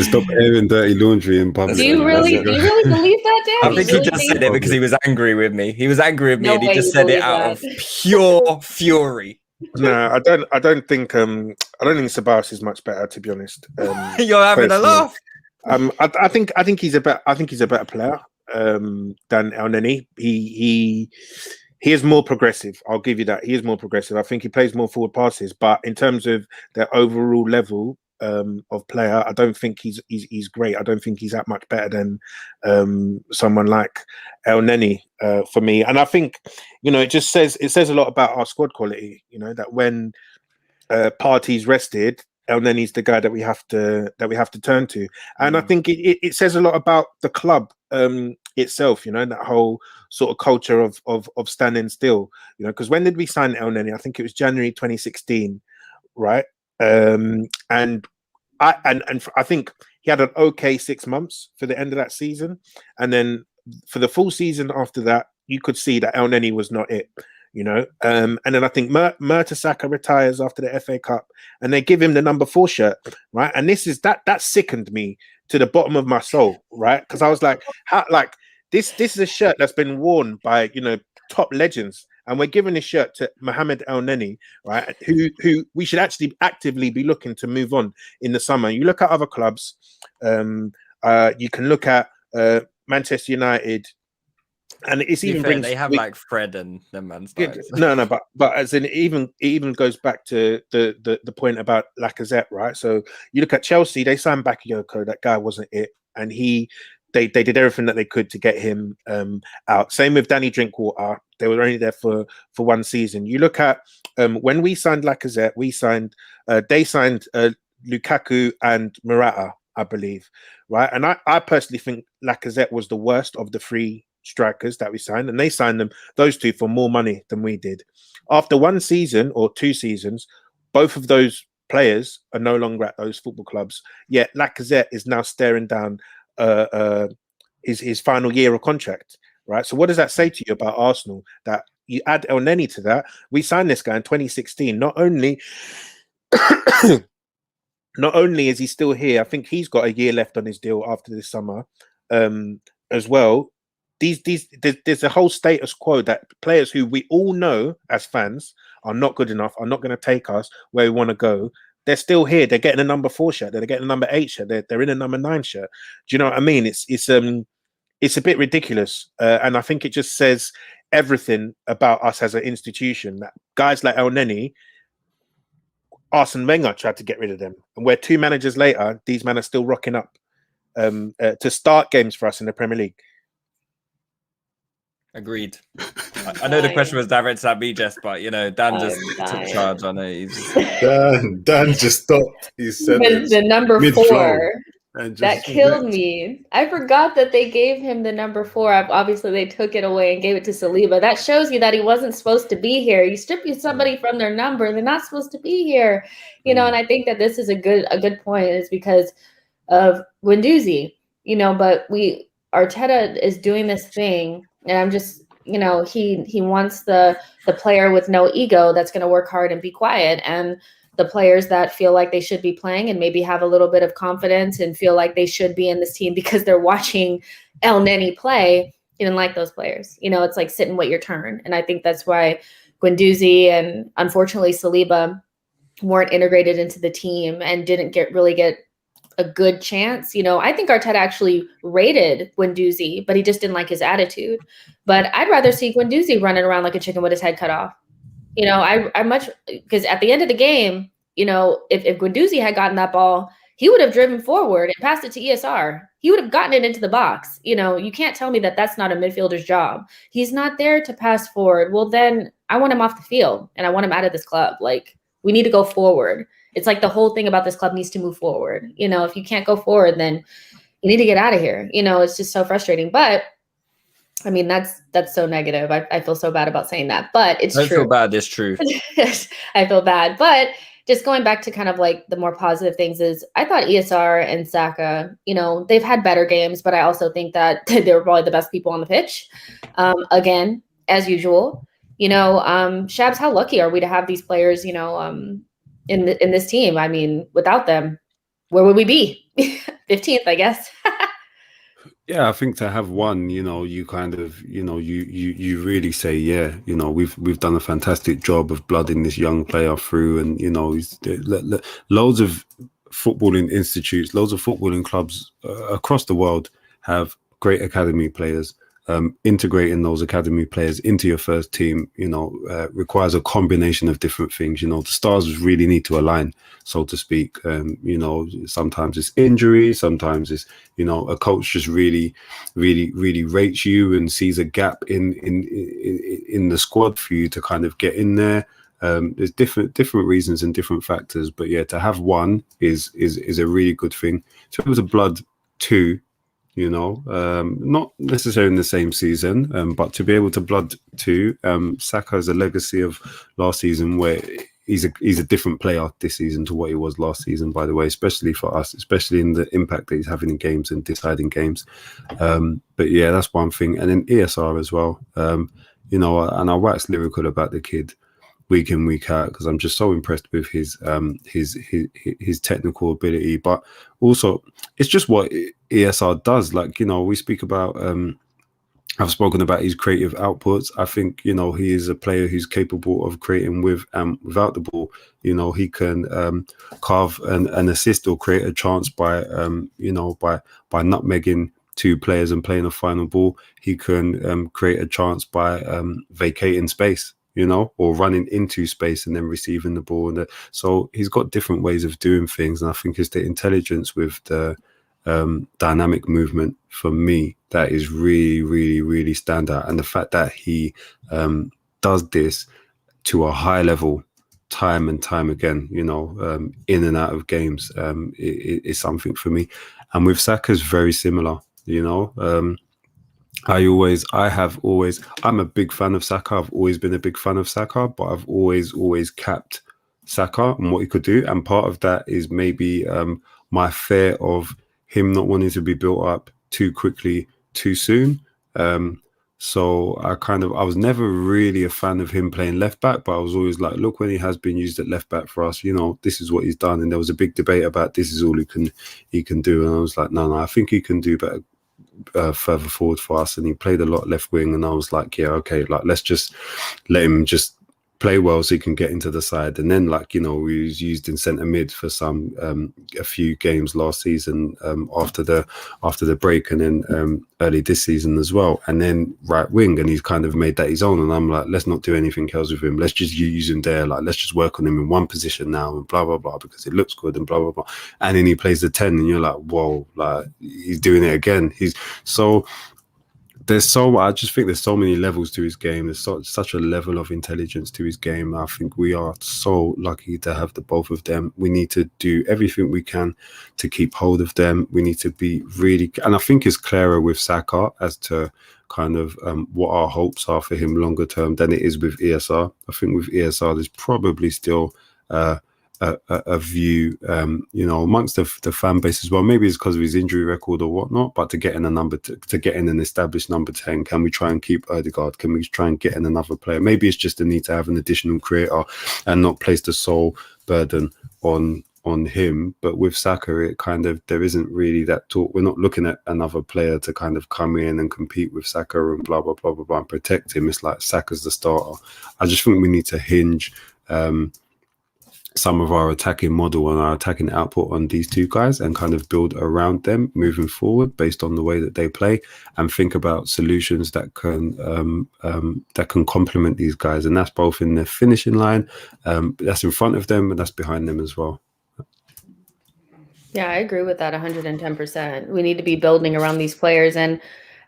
stop airing dirty laundry in public. Do you really believe that, Dan? I think he just said it because he was angry with me. He was angry with me, No and he way just you said it believe out that. of pure fury. No, I don't think Ceballos is much better, to be honest. You're having personally. a laugh. I think he's a better player than El Neni. He is more progressive. I'll give you that. He is more progressive. I think he plays more forward passes, but in terms of the overall level of player, I don't think he's great. I don't think he's that much better than someone like El Neni for me. And I think, you know, it says a lot about our squad quality. You know, that when Partey's rested, El Neni's the guy that we have to turn to. And I think it says a lot about the club itself, you know, that whole sort of culture of standing still, you know, because when did we sign El Neni? I think it was January 2016, right? And I think he had an okay 6 months for the end of that season, and then for the full season after that, you could see that El Neni was not it, you know. And then I think Mertesacker retires after the FA Cup, and they give him the number 4 shirt, right? And this is that sickened me to the bottom of my soul, right? Because I was like, how, like this is a shirt that's been worn by, you know, top legends. And we're giving this shirt to Mohamed El Neni, right? Who we should actually actively be looking to move on in the summer. You look at other clubs, you can look at Manchester United, and it's even brings they have like Fred and them man stars. No, but as in it even goes back to the point about Lacazette, right? So you look at Chelsea, they signed Bakayoko, that guy wasn't it, and they did everything that they could to get him out. Same with Danny Drinkwater. They were only there for 1 season. You look at when we signed Lacazette, they signed Lukaku and Morata, I believe, right? And I personally think Lacazette was the worst of the 3 strikers that we signed, and they signed those 2 for more money than we did. After 1 season or 2 seasons, both of those players are no longer at those football clubs. Yet Lacazette is now staring down his final year of contract, right? So what does that say to you about Arsenal? That you add El Neni to that. We signed this guy in 2016. Not only is he still here, I think he's got a year left on his deal after this summer as well. There's a whole status quo that players who we all know as fans are not good enough, are not going to take us where we want to go. They're still here. They're getting a number 4 shirt. They're getting a number 8 shirt. They're in a number 9 shirt. Do you know what I mean? It's a bit ridiculous, and I think it just says everything about us as an institution. That guys like El Neni, Arsene Wenger tried to get rid of them, and we're 2 managers later, these men are still rocking up to start games for us in the Premier League. Agreed. I know the question was directed at me, Jess, but you know, Dan just took charge. I know he's Dan just stopped. He said the number 4 and that killed me. I forgot that they gave him the number 4. Obviously, they took it away and gave it to Saliba. That shows you that he wasn't supposed to be here. You strip somebody from their number, they're not supposed to be here. You know, and I think that this is a good point, is because of Guendouzi. but Arteta is doing this thing, and I'm just, he wants the player with no ego that's going to work hard and be quiet, and the players that feel like they should be playing and maybe have a little bit of confidence and feel like they should be in this team because they're watching El Neni play. He didn't like those players. It's like sit and wait your turn. And I think that's why Guendouzi and unfortunately Saliba weren't integrated into the team and didn't really get a good chance. I think Arteta actually rated Guendouzi, but he just didn't like his attitude. But I'd rather see Guendouzi running around like a chicken with his head cut off. I much, because at the end of the game, if Guendouzi had gotten that ball, he would have driven forward and passed it to ESR. He would have gotten it into the box. You can't tell me that that's not a midfielder's job. He's not there to pass forward. Well, then I want him off the field and I want him out of this club. Like, we need to go forward. It's like the whole thing about this club needs to move forward. If you can't go forward, then you need to get out of here. It's just so frustrating. But I mean, that's so negative. I feel so bad about saying that, but it's true. I feel bad. It's true. I feel bad. But just going back to kind of like the more positive things is I thought ESR and Saka, they've had better games, but I also think that they were probably the best people on the pitch. Again, as usual, Shabs, how lucky are we to have these players, in this team? I mean, without them, where would we be? 15th, I guess. Yeah, I think to have one, you kind of, you really say, yeah, we've done a fantastic job of blooding this young player through, and loads of footballing institutes, loads of footballing clubs across the world have great academy players. Integrating those academy players into your first team, requires a combination of different things. The stars really need to align, so to speak. Sometimes it's injury, sometimes it's, a coach just really rates you and sees a gap in the squad for you to kind of get in there. There's different reasons and different factors, but yeah, to have one is a really good thing. So it was a blood two. Not necessarily in the same season, but to be able to blood two. Saka has a legacy of last season where he's a different player this season to what he was last season, by the way, especially for us, especially in the impact that he's having in games and deciding games. But yeah, that's one thing. And then ESR as well, and I wax lyrical about the kid week in, week out, because I'm just so impressed with his technical ability, but also it's just what ESR does. Like, we speak about, I've spoken about his creative outputs. I think, he is a player who's capable of creating with and without the ball. He can carve an assist or create a chance by nutmegging two players and playing a final ball. He can create a chance by vacating space, or running into space and then receiving the ball. So he's got different ways of doing things. And I think it's the intelligence with the dynamic movement for me that is really, really, really stand out. And the fact that he does this to a high level time and time again, in and out of games, is something for me. And with Saka's very similar, I'm a big fan of Saka. I've always been a big fan of Saka, but I've always capped Saka and what he could do. And part of that is maybe my fear of him not wanting to be built up too quickly, too soon. So I was never really a fan of him playing left back, but I was always like, look, when he has been used at left back for us, this is what he's done. And there was a big debate about this is all he can do. And I was like, no, I think he can do better further forward for us. And he played a lot left wing, and I was like, yeah, okay, like let's just let him just play well so he can get into the side. And then he was used in centre mid for a few games last season, after the break, and then early this season as well, and then right wing, and he's kind of made that his own. And I'm like, let's not do anything else with him, let's just use him there, like let's just work on him in one position now, and blah blah blah, because it looks good and blah blah blah. And then he plays the 10 and you're like, whoa, like he's doing it again. I just think there's so many levels to his game. There's such a level of intelligence to his game. I think we are so lucky to have the both of them. We need to do everything we can to keep hold of them. We need to be really, and I think it's clearer with Saka as to kind of what our hopes are for him longer term than it is with ESR. I think with ESR, there's probably still a a view, amongst the fan base as well. Maybe it's because of his injury record or whatnot, but to get in to get in an established number 10, can we try and keep Odegaard? Can we try and get in another player? Maybe it's just a need to have an additional creator and not place the sole burden on him. But with Saka, it kind of, there isn't really that talk. We're not looking at another player to kind of come in and compete with Saka and blah blah blah blah blah and protect him. It's like Saka's the starter. I just think we need to hinge some of our attacking model and our attacking output on these two guys and kind of build around them moving forward based on the way that they play, and think about solutions that can complement these guys. And that's both in the finishing line, that's in front of them, and that's behind them as well. Yeah, I agree with that 110%. We need to be building around these players. And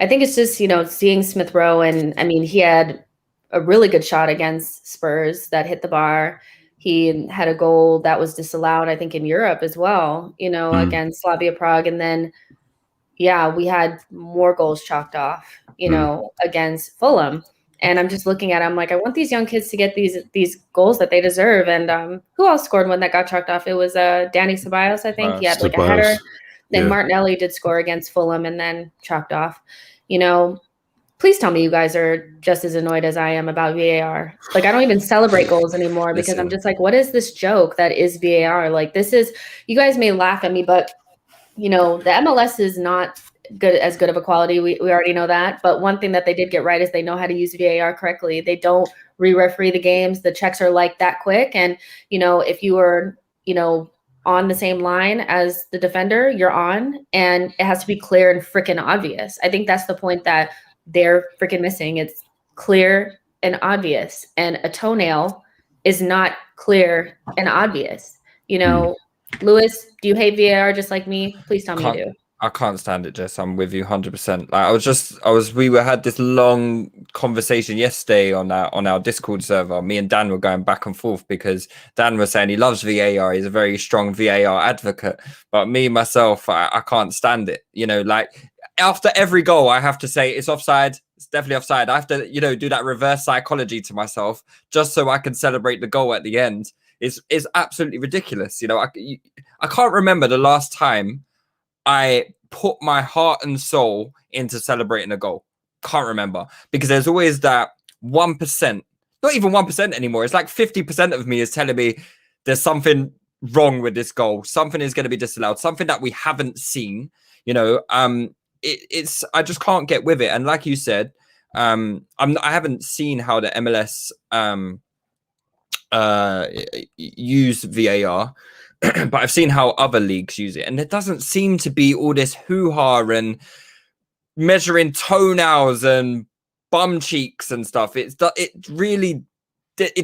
I think it's just, seeing Smith Rowe, and I mean, he had a really good shot against Spurs that hit the bar. He had a goal that was disallowed, I think, in Europe as well, against Slavia Prague. And then, we had more goals chalked off, against Fulham. And I'm just looking at it, I'm like, I want these young kids to get these goals that they deserve. And who else scored one that got chalked off? It was Danny Ceballos, I think. He had like a header. Then Martinelli did score against Fulham and then chalked off. Please tell me you guys are just as annoyed as I am about VAR. Like, I don't even celebrate goals anymore because I'm just like, what is this joke that is VAR? Like, you guys may laugh at me, but, the MLS is not as good of a quality. We already know that. But one thing that they did get right is they know how to use VAR correctly. They don't re-referee the games. The checks are like that quick. And, if you were, on the same line as the defender, you're on, and it has to be clear and freaking obvious. I think that's the point that they're freaking missing. It's clear and obvious, and a toenail is not clear and obvious. Lewis, do you hate VAR just like me? Please tell me you do. I can't stand it, Jess. I'm with you 100%. Like we had this long conversation yesterday on our Discord server. Me and Dan were going back and forth because Dan was saying he loves VAR. He's a very strong VAR advocate. But me, myself, I can't stand it. Like after every goal, I have to say it's offside. It's definitely offside. I have to, do that reverse psychology to myself just so I can celebrate the goal at the end. It's absolutely ridiculous. I can't remember the last time I put my heart and soul into celebrating a goal. Can't remember, because there's always that 1%, not even 1% anymore. It's like 50% of me is telling me there's something wrong with this goal. Something is going to be disallowed, something that we haven't seen, it's, I just can't get with it. And like you said, I haven't seen how the MLS, use VAR, but I've seen how other leagues use it, and it doesn't seem to be all this hoo-ha and measuring toenails and bum cheeks and stuff. It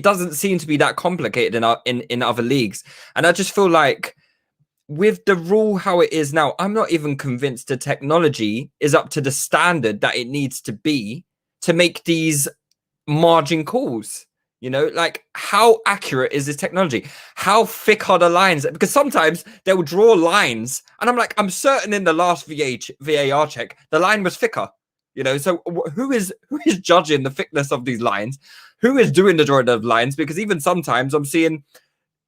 doesn't seem to be that complicated in other leagues. And I just feel like with the rule how it is now, I'm not even convinced the technology is up to the standard that it needs to be to make these margin calls. Like, how accurate is this technology? How thick are the lines? Because sometimes they'll draw lines and I'm like, I'm certain in the last VAR check, the line was thicker, so who is judging the thickness of these lines? Who is doing the drawing of lines? Because even sometimes I'm seeing,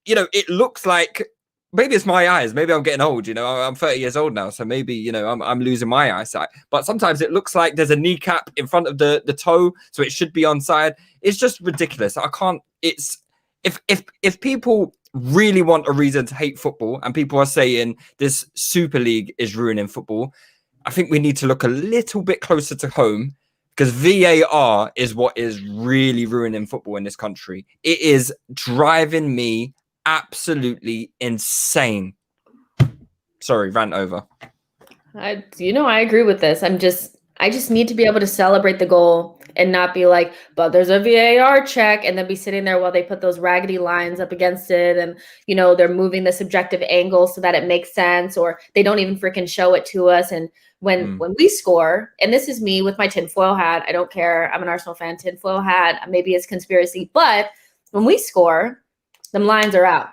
it looks like, maybe it's my eyes. Maybe I'm getting old, I'm 30 years old now. So maybe, I'm losing my eyesight. But sometimes it looks like there's a kneecap in front of the toe. So it should be onside. It's just ridiculous. I can't, if people really want a reason to hate football and people are saying this Super League is ruining football, I think we need to look a little bit closer to home, because VAR is what is really ruining football in this country. It is driving me absolutely insane. Sorry, rant over. I agree with this. I just need to be able to celebrate the goal and not be like, but there's a VAR check, and then be sitting there while they put those raggedy lines up against it, and they're moving the subjective angle so that it makes sense, or they don't even freaking show it to us. And when we score, and this is me with my tinfoil hat, I don't care, I'm an Arsenal fan, tinfoil hat, maybe it's conspiracy, but when we score, them lines are out.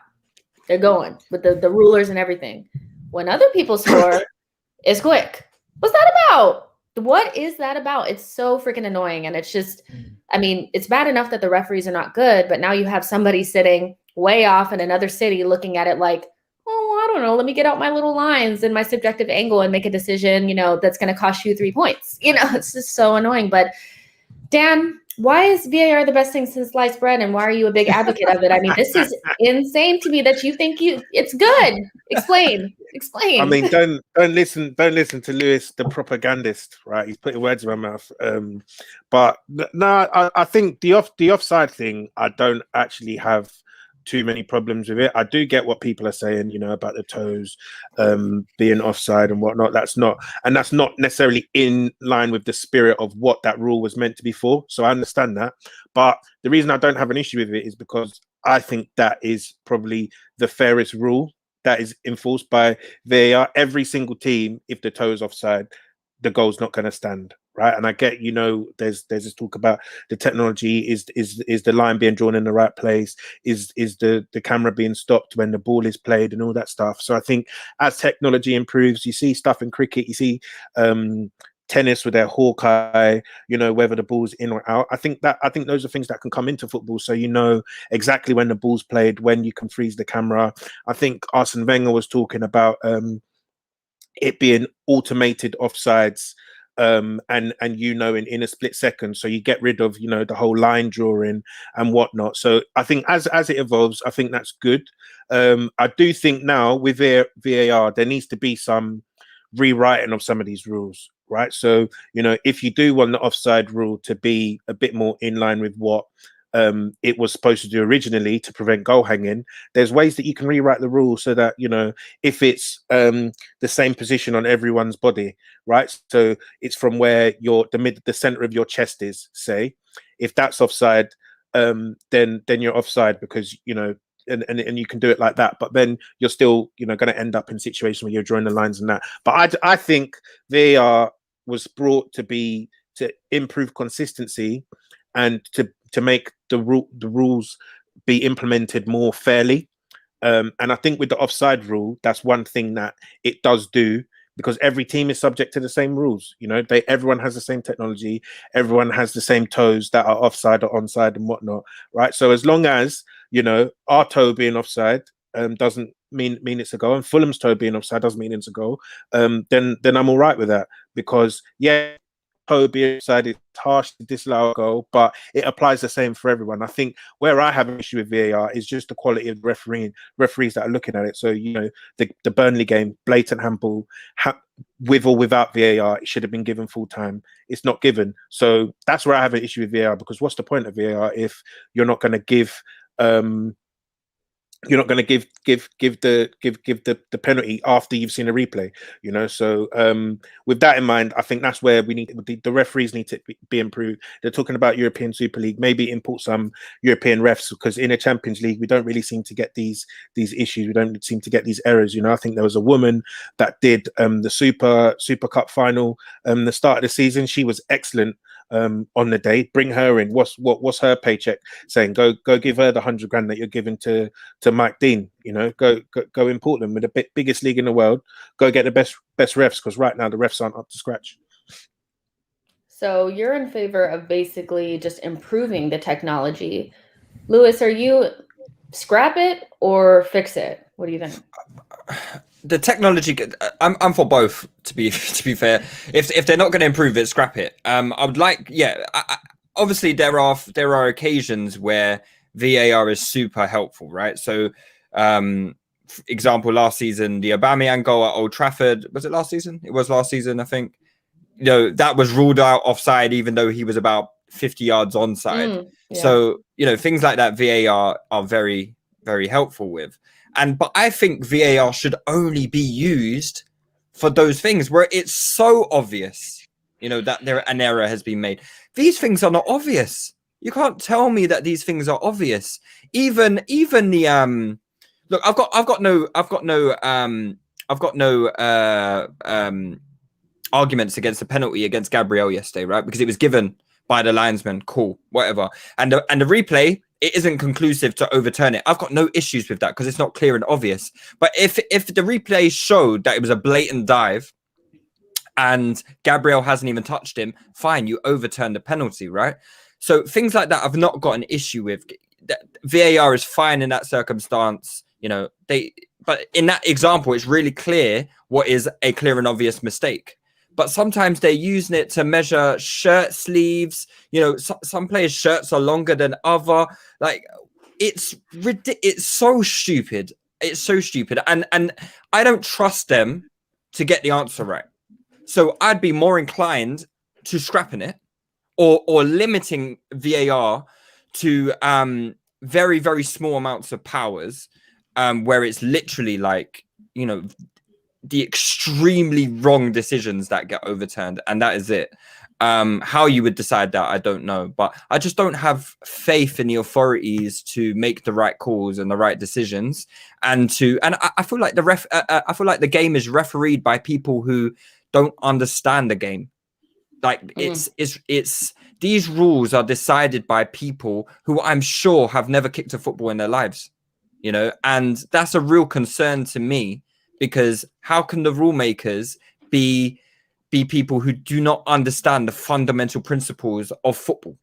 They're going with the rulers and everything. When other people score, it's quick. What's that about? What is that about? It's so freaking annoying. And it's just, it's bad enough that the referees are not good, but now you have somebody sitting way off in another city looking at it like, oh, I don't know, let me get out my little lines and my subjective angle and make a decision, that's going to cost you 3 points. It's just so annoying. But Dan, why is VAR the best thing since sliced bread, and why are you a big advocate of it? I mean, this is insane to me that you think it's good. Explain. I mean, don't listen to Lewis, the propagandist, right? He's putting words in my mouth. But no, I think the offside thing, I don't actually have too many problems with it. I do get what people are saying, about the toes being offside and whatnot. That's not necessarily in line with the spirit of what that rule was meant to be for. So I understand that. But the reason I don't have an issue with it is because I think that is probably the fairest rule that is enforced by VAR. Every single team, if the toe is offside, the goal's not going to stand, right? And I get, there's this talk about the technology, is the line being drawn in the right place, is the camera being stopped when the ball is played and all that stuff. So I think as technology improves, you see stuff in cricket, you see tennis with their hawk-eye, whether the ball's in or out. I think those are things that can come into football, so exactly when the ball's played, when you can freeze the camera. I think Arsene Wenger was talking about it being automated offsides, and in a split second, so you get rid of the whole line drawing and whatnot. So I think as it evolves, I think that's good. I do think now with VAR there needs to be some rewriting of some of these rules, right? So if you do want the offside rule to be a bit more in line with what it was supposed to do originally to prevent goal hanging, there's ways that you can rewrite the rule so that if it's the same position on everyone's body, right? So it's from where the center of your chest is, say, if that's offside, then you're offside because and you can do it like that, but then you're still going to end up in a situation where you're drawing the lines and that. But I think VAR was brought to improve consistency and to make the rules be implemented more fairly. And I think with the offside rule, that's one thing that it does do, because every team is subject to the same rules. Everyone has the same technology, everyone has the same toes that are offside or onside and whatnot, right? So as long as our toe being offside doesn't mean it's a goal, and Fulham's toe being offside doesn't mean it's a goal, then I'm all right with that, because toe being offside is harsh to disallow a goal, but it applies the same for everyone. I think where I have an issue with VAR is just the quality of referees that are looking at it. So the Burnley game, blatant handball, with or without VAR, it should have been given full time. It's not given. So that's where I have an issue with VAR, because what's the point of VAR if you're not going to give you're not going to give the penalty after you've seen a replay, So with that in mind, I think that's where the referees need to be improved. They're talking about European Super League, maybe import some European refs, because in a Champions League we don't really seem to get these issues. We don't seem to get these errors. I think there was a woman that did the Super Cup final the start of the season. She was excellent on the day. Bring her in. What's her paycheck saying? Go give her the $100,000 that you're giving to Mike Dean. Go import them with the biggest league in the world. Go get the best refs, because right now the refs aren't up to scratch. So you're in favor of basically just improving the technology. Lewis, are you scrap it or fix it? What do you think? The technology, I'm for both. To be fair, if they're not going to improve it, scrap it. I would like, obviously there are occasions where VAR is super helpful, right? So, for example, last season, the Aubameyang goal at Old Trafford, was it last season? It was last season, I think. That was ruled out offside, even though he was about 50 yards onside. So, things like that, VAR are very, very helpful with. But I think VAR should only be used for those things where it's so obvious, that an error has been made. These things are not obvious. You can't tell me that these things are obvious. Even the look, I've got no arguments against the penalty against Gabriel yesterday, right? Because it was given by the linesman. Cool, whatever. And the replay, it isn't conclusive to overturn it. I've got no issues with that because it's not clear and obvious. But if the replay showed that it was a blatant dive and Gabriel hasn't even touched him, fine, you overturn the penalty, right? So things like that I've not got an issue with. VAR is fine in that circumstance, you know, but in that example, it's really clear what is a clear and obvious mistake. But sometimes they're using it to measure shirt sleeves. You know, some players' shirts are longer than other. Like, it's so stupid. It's so stupid. And I don't trust them to get the answer right. So I'd be more inclined to scrapping it or limiting VAR to very, very small amounts of powers, where it's literally like, you know, the extremely wrong decisions that get overturned, and that is it. How you would decide that, I don't know, but I just don't have faith in the authorities to make the right calls and the right decisions, and I feel like I feel like the game is refereed by people who don't understand the game. Like, it's these rules are decided by people who I'm sure have never kicked a football in their lives, you know, and that's a real concern to me, because how can the rule makers be people who do not understand the fundamental principles of football?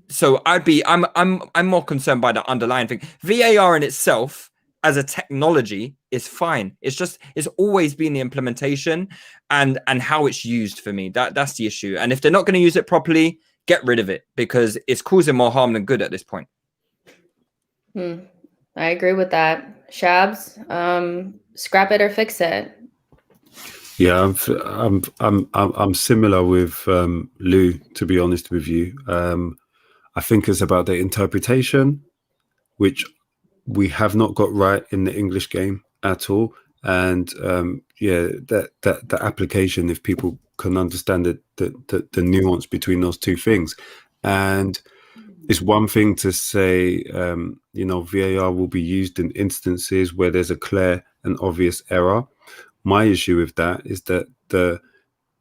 So I'm more concerned by the underlying thing. VAR in itself as a technology is fine. It's always been the implementation and how it's used for me. That's the issue. And if they're not going to use it properly, get rid of it, because it's causing more harm than good at this point. I agree with that. Shabs, scrap it or fix it. Yeah, I'm similar with Lou, to be honest with you. I think it's about the interpretation, which we have not got right in the English game at all. And that application, if people can understand the nuance between those two things. And it's one thing to say, you know, VAR will be used in instances where there's a clear and obvious error. My issue with that is that the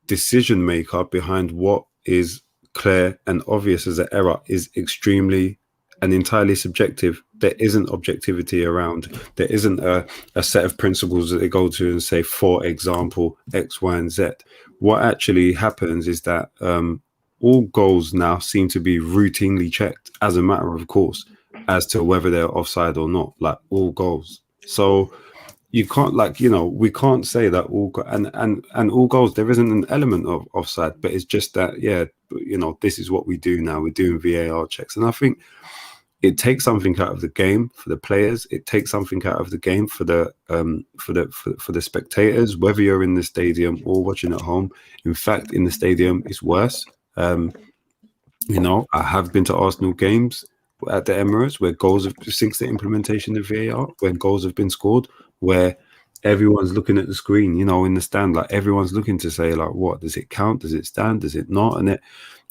decision maker behind what is clear and obvious as an error is extremely and entirely subjective. There isn't objectivity around. There isn't a set of principles that they go to and say, for example, X, Y, and Z. What actually happens is that all goals now seem to be routinely checked as a matter of course as to whether they're offside or not, like all goals. So you can't, like, you know, we can't say that all and all goals, there isn't an element of offside, but it's just that, yeah, you know, this is what we do now. We're doing VAR checks. And I think it takes something out of the game for the players. It takes something out of the game for the spectators, whether you're in the stadium or watching at home. In fact, in the stadium, it's worse. You know, I have been to Arsenal games at the Emirates where goals have, since the implementation of VAR, when goals have been scored, where everyone's looking at the screen, you know, in the stand, like everyone's looking to say, like, what does it count? Does it stand? Does it not? And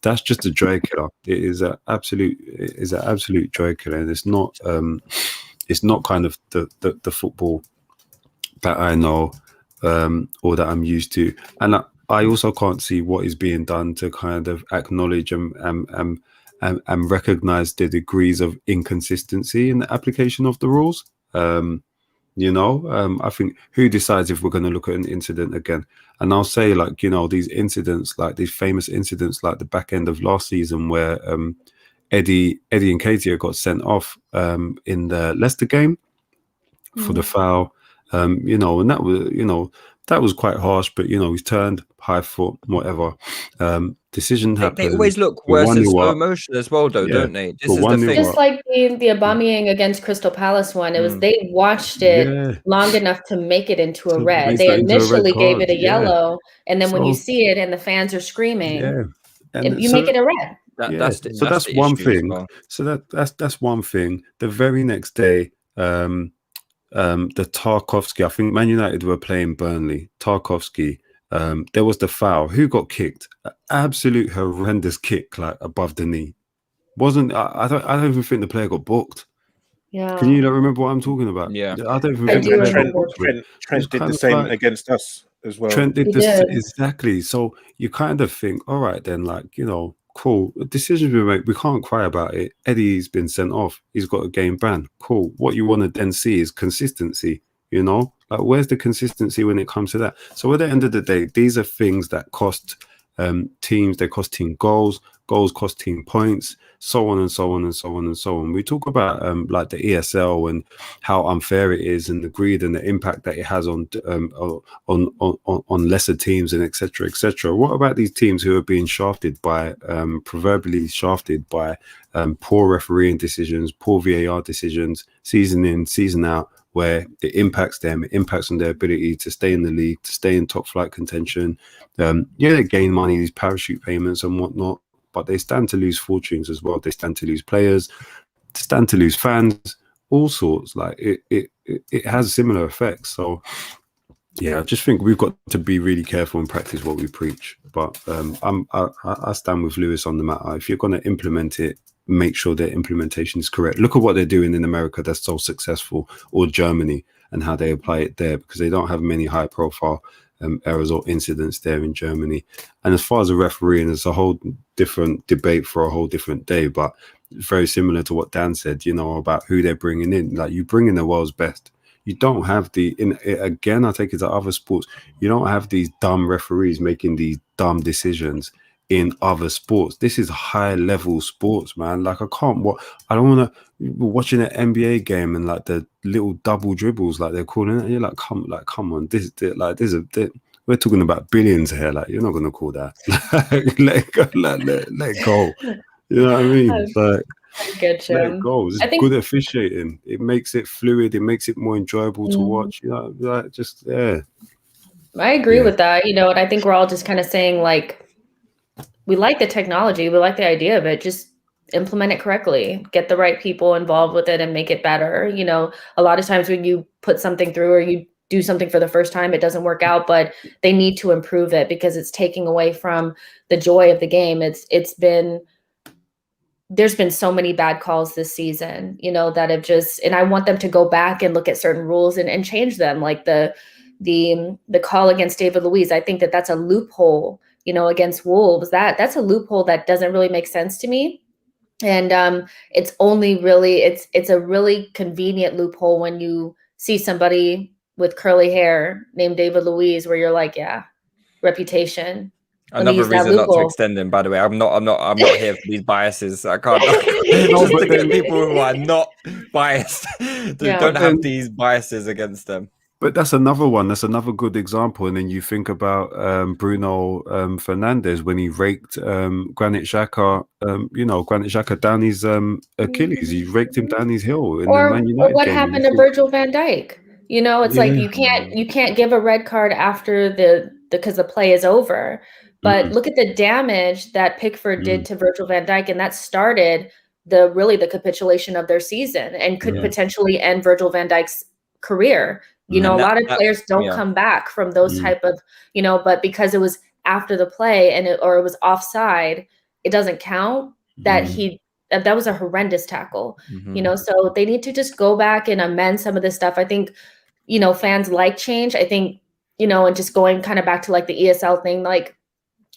that's just a joy killer. It is an absolute joy killer, and it's not kind of the football that I know or that I'm used to. And I also can't see what is being done to kind of acknowledge and recognize the degrees of inconsistency in the application of the rules. You know, I think, who decides if we're going to look at an incident again? And I'll say, like, you know, these incidents, like these famous incidents, like the back end of last season where Eddie Nketiah got sent off in the Leicester game for the foul. You know, and that was, you know, that was quite harsh, but, you know, he's turned, high foot, whatever. Decision happened. They always look worse in slow motion as well, though, don't they? This is the thing. Just like the Aubameyang against Crystal Palace one, it was they watched it long enough to make it into a red. They initially gave it a yellow, and then when you see it and the fans are screaming, you make it a red. That's one thing. Well. So that's one thing. The very next day, the Tarkowski, I think Man United were playing Burnley. Tarkowski, there was the foul. Who got kicked? An absolute horrendous kick, like above the knee. I don't even think the player got booked. Yeah. Can you remember what I'm talking about? Yeah. I don't even think the player got booked. Trent did the same against us as well. Trent did this exactly. So you kind of think, all right, then, like, you know, cool. Decisions we make, we can't cry about it. Eddie's been sent off. He's got a game ban. Cool. What you want to then see is consistency, you know? Like, where's the consistency when it comes to that? So at the end of the day, these are things that cost teams. They cost team goals, goals cost team points, so on and so on and so on and so on. We talk about like the ESL and how unfair it is, and the greed and the impact that it has on lesser teams, and etc. etc. What about these teams who are being shafted by proverbially shafted by poor refereeing decisions, poor VAR decisions, season in, season out, where it impacts them, it impacts on their ability to stay in the league, to stay in top flight contention. They gain money, these parachute payments and whatnot, but they stand to lose fortunes as well. They stand to lose players, stand to lose fans, all sorts. Like it has similar effects. So yeah, I just think we've got to be really careful and practice what we preach. But I stand with Lewis on the matter. If you're going to implement it, make sure their implementation is correct. Look at what they're doing in America that's so successful, or Germany, and how they apply it there, because they don't have many high profile errors or incidents there in Germany. And as far as the refereeing, it's a whole different debate for a whole different day, but very similar to what Dan said, you know, about who they're bringing in. Like, you bring in the world's best. You don't have again, I take it to other sports, you don't have these dumb referees making these dumb decisions in other sports. This is high level sports, man. Like, I don't want to watching an NBA game and like the little double dribbles, like they're calling it. You're like, come on, we're talking about billions here. Like, you're not going to call that. Let it go. Let it go. You know what I mean? Like, Good, let it go. It's good officiating. It makes it fluid. It makes it more enjoyable to watch. You know, like, just yeah. I agree with that. You know, and I think we're all just kind of saying, like, we like the technology, we like the idea of it, just implement it correctly, get the right people involved with it and make it better. You know, a lot of times when you put something through or you do something for the first time, it doesn't work out, but they need to improve it because it's taking away from the joy of the game. There's been so many bad calls this season, you know, that have just, and I want them to go back and look at certain rules and change them. Like the call against David Luiz, I think that's a loophole, you know, against Wolves. That's a loophole that doesn't really make sense to me. And it's only really, it's a really convenient loophole when you see somebody with curly hair named David Luiz, where you're like, yeah, reputation. Another reason not to extend him, by the way. I'm not here for these biases. I can't just to get people who are not biased. Don't have these biases against them. But that's another one. That's another good example. And then you think about Bruno Fernandes when he raked Granit Xhaka, Granit Xhaka down his Achilles. He raked him down his heel in the Man United or what game. happened to Virgil van Dijk? You know, it's like you can't give a red card after because the play is over. But look at the damage that Pickford did to Virgil van Dijk, and that started the capitulation of their season and could potentially end Virgil van Dijk's career. You know, a lot of players don't come back from those type of, you know, but because it was after the play or it was offside, it doesn't count. That was a horrendous tackle, you know, so they need to just go back and amend some of this stuff. I think, you know, fans like change. I think, you know, and just going kind of back to like the ESL thing, like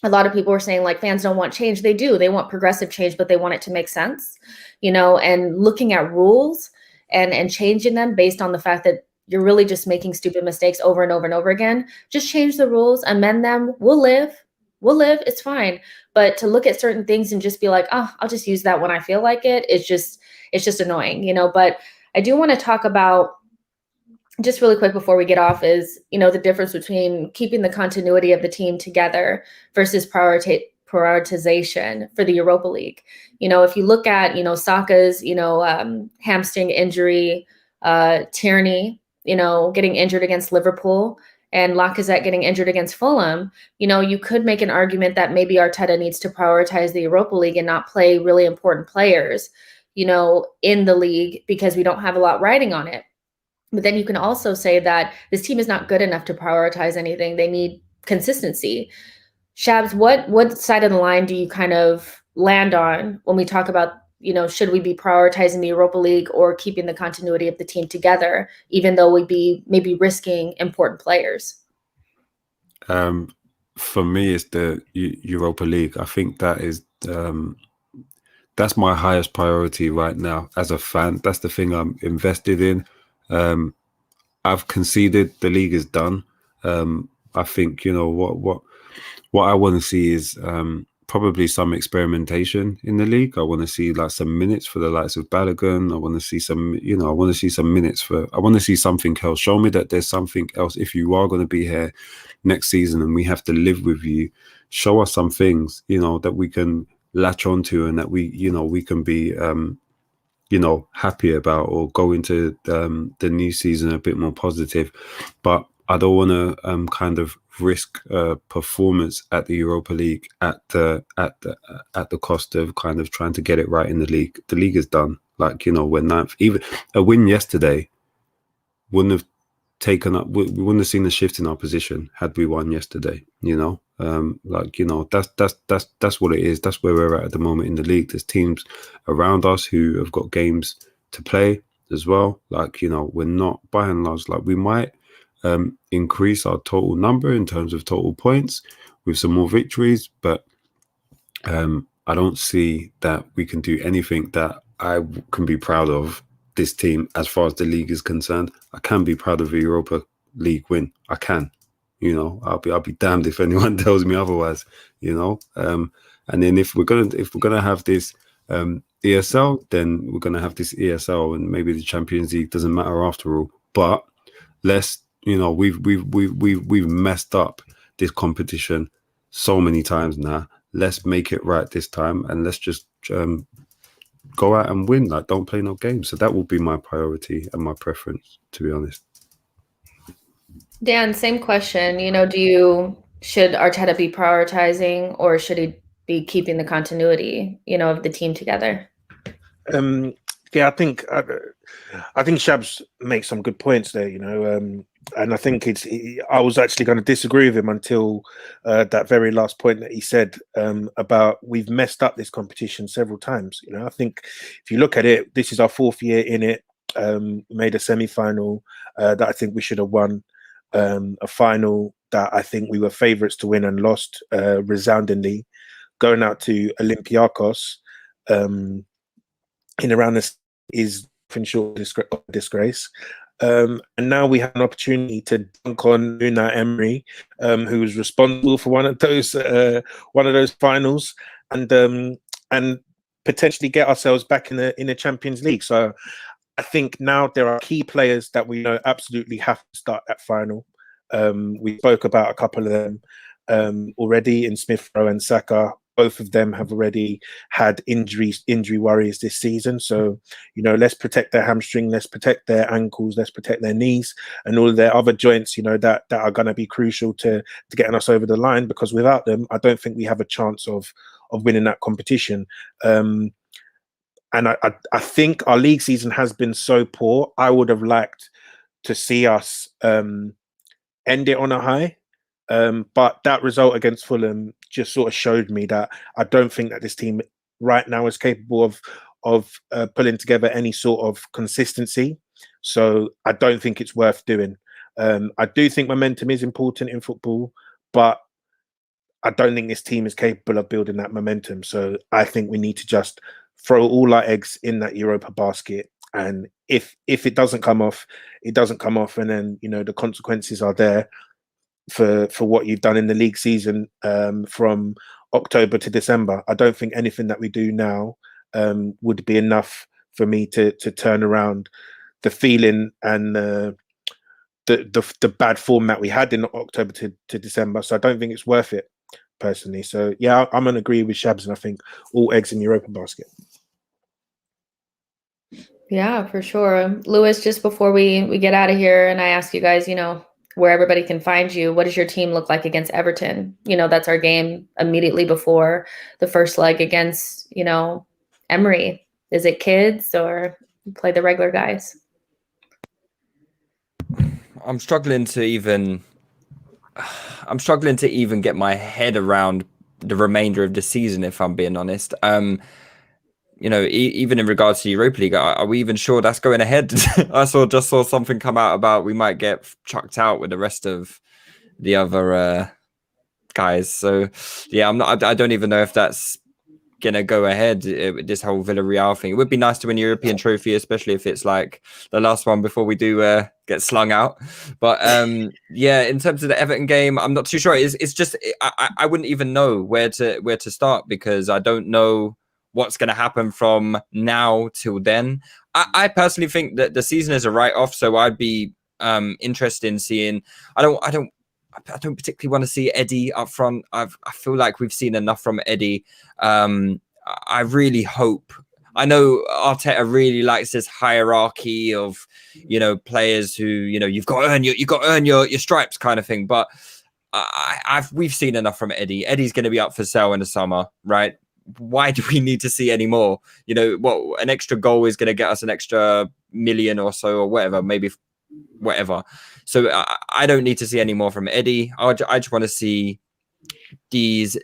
a lot of people are saying like fans don't want change. They do. They want progressive change, but they want it to make sense, you know, and looking at rules and changing them based on the fact that you're really just making stupid mistakes over and over and over again. Just change the rules, amend them. We'll live. It's fine. But to look at certain things and just be like, oh, I'll just use that when I feel like it. It's just annoying, you know. But I do want to talk about, just really quick before we get off, is, you know, the difference between keeping the continuity of the team together versus prioritization for the Europa League. You know, if you look at, you know, Saka's, you know, hamstring injury, Tierney, you know, getting injured against Liverpool, and Lacazette getting injured against Fulham, you know, you could make an argument that maybe Arteta needs to prioritize the Europa League and not play really important players, you know, in the league because we don't have a lot riding on it. But then you can also say that this team is not good enough to prioritize anything. They need consistency. Shabs, what side of the line do you kind of land on when we talk about, you know, should we be prioritizing the Europa League or keeping the continuity of the team together, even though we'd be maybe risking important players? For me, it's the Europa League. I think that is that's my highest priority right now as a fan. That's the thing I'm invested in. I've conceded. The league is done. I think, you know, what I want to see is probably some experimentation in the league. I want to see like some minutes for the likes of Balogun. I want to see some, you know, I want to see some minutes I want to see something else. Show me that there's something else. If you are going to be here next season and we have to live with you, show us some things, you know, that we can latch onto and that we, you know, we can be, you know, happy about, or go into the new season a bit more positive. But I don't want to kind of risk performance at the Europa League at the cost of kind of trying to get it right in the league. The league is done. Like, you know, we're ninth. Even a win yesterday wouldn't have taken up. We wouldn't have seen the shift in our position had we won yesterday. You know, like, you know, that's what it is. That's where we're at the moment in the league. There's teams around us who have got games to play as well. Like, you know, we're not, by and large, like, we might increase our total number in terms of total points with some more victories, but I don't see that we can do anything that I can be proud of this team as far as the league is concerned. I can be proud of a Europa League win. I can, you know. I'll be damned if anyone tells me otherwise, you know. And then if we're gonna have this ESL, then we're gonna have this ESL, and maybe the Champions League doesn't matter after all. But let's, you know, we've messed up this competition so many times now. Let's make it right this time, and let's just go out and win. Like, don't play no games. So that will be my priority and my preference, to be honest. Dan, same question. You know, should Arteta be prioritizing, or should he be keeping the continuity, you know, of the team together? Yeah, I think Shabs makes some good points there, you know, and I think I was actually going to disagree with him until that very last point that he said about we've messed up this competition several times. You know, I think if you look at it, this is our 4th year in it. Made a semi-final that I think we should have won, a final that I think we were favourites to win and lost resoundingly, going out to Olympiacos in around this is short disgrace. And now we have an opportunity to dunk on Unai Emery, who was responsible for one of those finals, and potentially get ourselves back in the Champions League. So I think now there are key players that we know absolutely have to start at final. We spoke about a couple of them already in Smith Rowe and Saka. Both of them have already had injury worries this season. So, you know, let's protect their hamstring, let's protect their ankles, let's protect their knees and all of their other joints, you know, that are going to be crucial to getting us over the line, because without them, I don't think we have a chance of winning that competition. And I think our league season has been so poor. I would have liked to see us end it on a high. But that result against Fulham just sort of showed me that I don't think that this team right now is capable of pulling together any sort of consistency. So I don't think it's worth doing. I do think momentum is important in football, but I don't think this team is capable of building that momentum. So I think we need to just throw all our eggs in that Europa basket. And if it doesn't come off, it doesn't come off. And then, you know, the consequences are there for what you've done in the league season from October to December. I don't think anything that we do now would be enough for me to turn around the feeling and the bad form that we had in October to December. So I don't think it's worth it, personally. So yeah, I'm gonna agree with Shabs, and I think all eggs in the Europa basket. Yeah, for sure. Lewis, just before we get out of here and I ask you guys, you know, where everybody can find you, what does your team look like against Everton? You know, that's our game immediately before the first leg against, you know, Emery. Is it kids or play the regular guys? I'm struggling to even get my head around the remainder of the season, if I'm being honest. You know, even in regards to Europa League, are we even sure that's going ahead? I just saw something come out about we might get chucked out with the rest of the other guys. So yeah, I don't even know if that's gonna go ahead with this whole Villarreal thing. It would be nice to win a European trophy, especially if it's like the last one before we do get slung out. But yeah, in terms of the Everton game, I'm not too sure. It's just I wouldn't even know where to start, because I don't know what's going to happen from now till then. I personally think that the season is a write-off, so I'd be interested in seeing. I don't particularly want to see Eddie up front. I feel like we've seen enough from Eddie. I really hope. I know Arteta really likes this hierarchy of, players who, you've got to earn your stripes kind of thing. But we've seen enough from Eddie. Eddie's going to be up for sale in the summer, right? Why do we need to see any more? What an extra goal is going to get us an extra million or so, or whatever, maybe whatever. So I don't need to see any more from Eddie. I just want to see these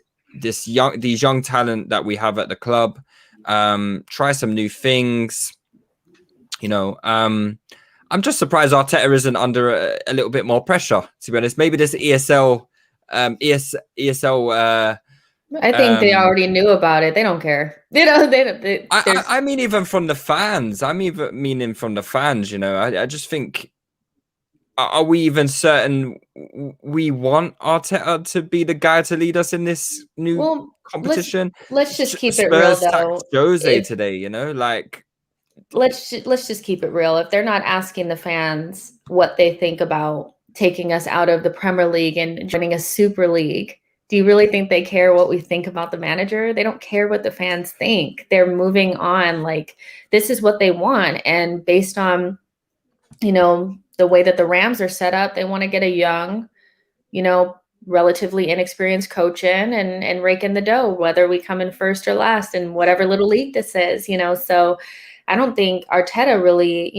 young talent that we have at the club try some new things. I'm just surprised Arteta isn't under a little bit more pressure, to be honest. Maybe this ESL. I think they already knew about it. They don't care. I mean, even from the fans. Meaning from the fans. I just think. Are we even certain we want Arteta to be the guy to lead us in this new competition? Let's just keep it real, though. Jose today, like. Let's just keep it real. If they're not asking the fans what they think about taking us out of the Premier League and joining a Super League, do you really think they care what we think about the manager? They don't care what the fans think. They're moving on. Like, this is what they want, and based on, the way that the Rams are set up, they want to get a young, relatively inexperienced coach in and rake in the dough, whether we come in first or last in whatever little league this is, So I don't think Arteta really,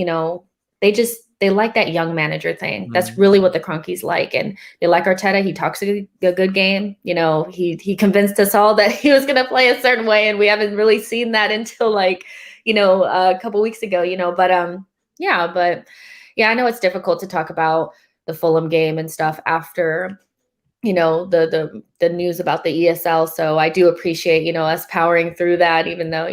they like that young manager thing. Mm-hmm. That's really what the Cronkies like. And they like Arteta. He talks a good game. He convinced us all that he was going to play a certain way. And we haven't really seen that until a couple weeks ago, but yeah, I know it's difficult to talk about the Fulham game and stuff after, the news about the ESL. So I do appreciate, us powering through that, even though,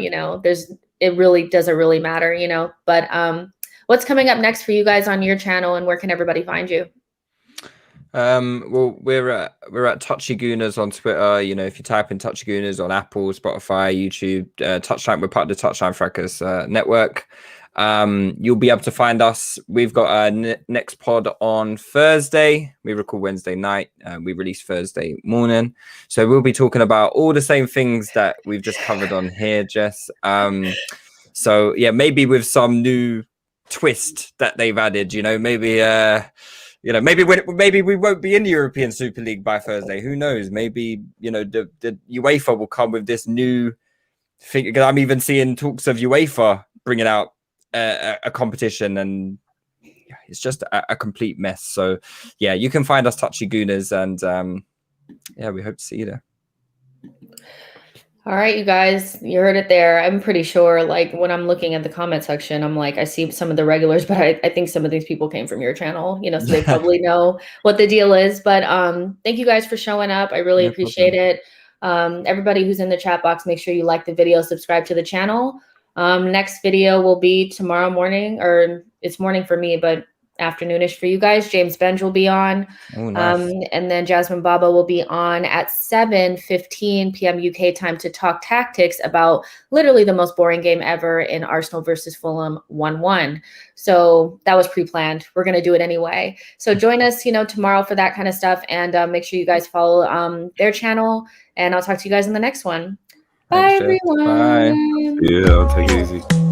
it really doesn't really matter, but what's coming up next for you guys on your channel, and where can everybody find you? Well, we're at Touchy Gooners on Twitter. If you type in Touchy Gooners on Apple, Spotify, YouTube, Touchline, we're part of the Touchline Fracas network. You'll be able to find us. We've got our next pod on Thursday. We record Wednesday night. We release Thursday morning. So we'll be talking about all the same things that we've just covered on here, Jess. So yeah, maybe with some new twist that they've added. Maybe maybe we won't be in the European Super League by Thursday. Who knows? Maybe the UEFA will come with this new thing. Because I'm even seeing talks of UEFA bringing out a competition, and it's just a complete mess. So yeah, you can find us Touchy Gooners, and yeah, we hope to see you there. All right, you guys, you heard it there. I'm pretty sure, when I'm looking at the comment section, I'm like, I see some of the regulars, but I think some of these people came from your channel, so they probably know what the deal is. But thank you guys for showing up. I really appreciate it. Everybody who's in the chat box, make sure you like the video, subscribe to the channel. Next video will be tomorrow morning, or it's morning for me, but afternoonish for you guys. James Benj will be on. Oh, nice. And then Jasmine Baba will be on at 7:15 p.m. UK time to talk tactics about literally the most boring game ever in Arsenal versus Fulham 1-1. So that was pre-planned. We're going to do it anyway. So join us, tomorrow for that kind of stuff. And make sure you guys follow their channel. And I'll talk to you guys in the next one. Bye, everyone. Bye. Yeah, I'll take it easy.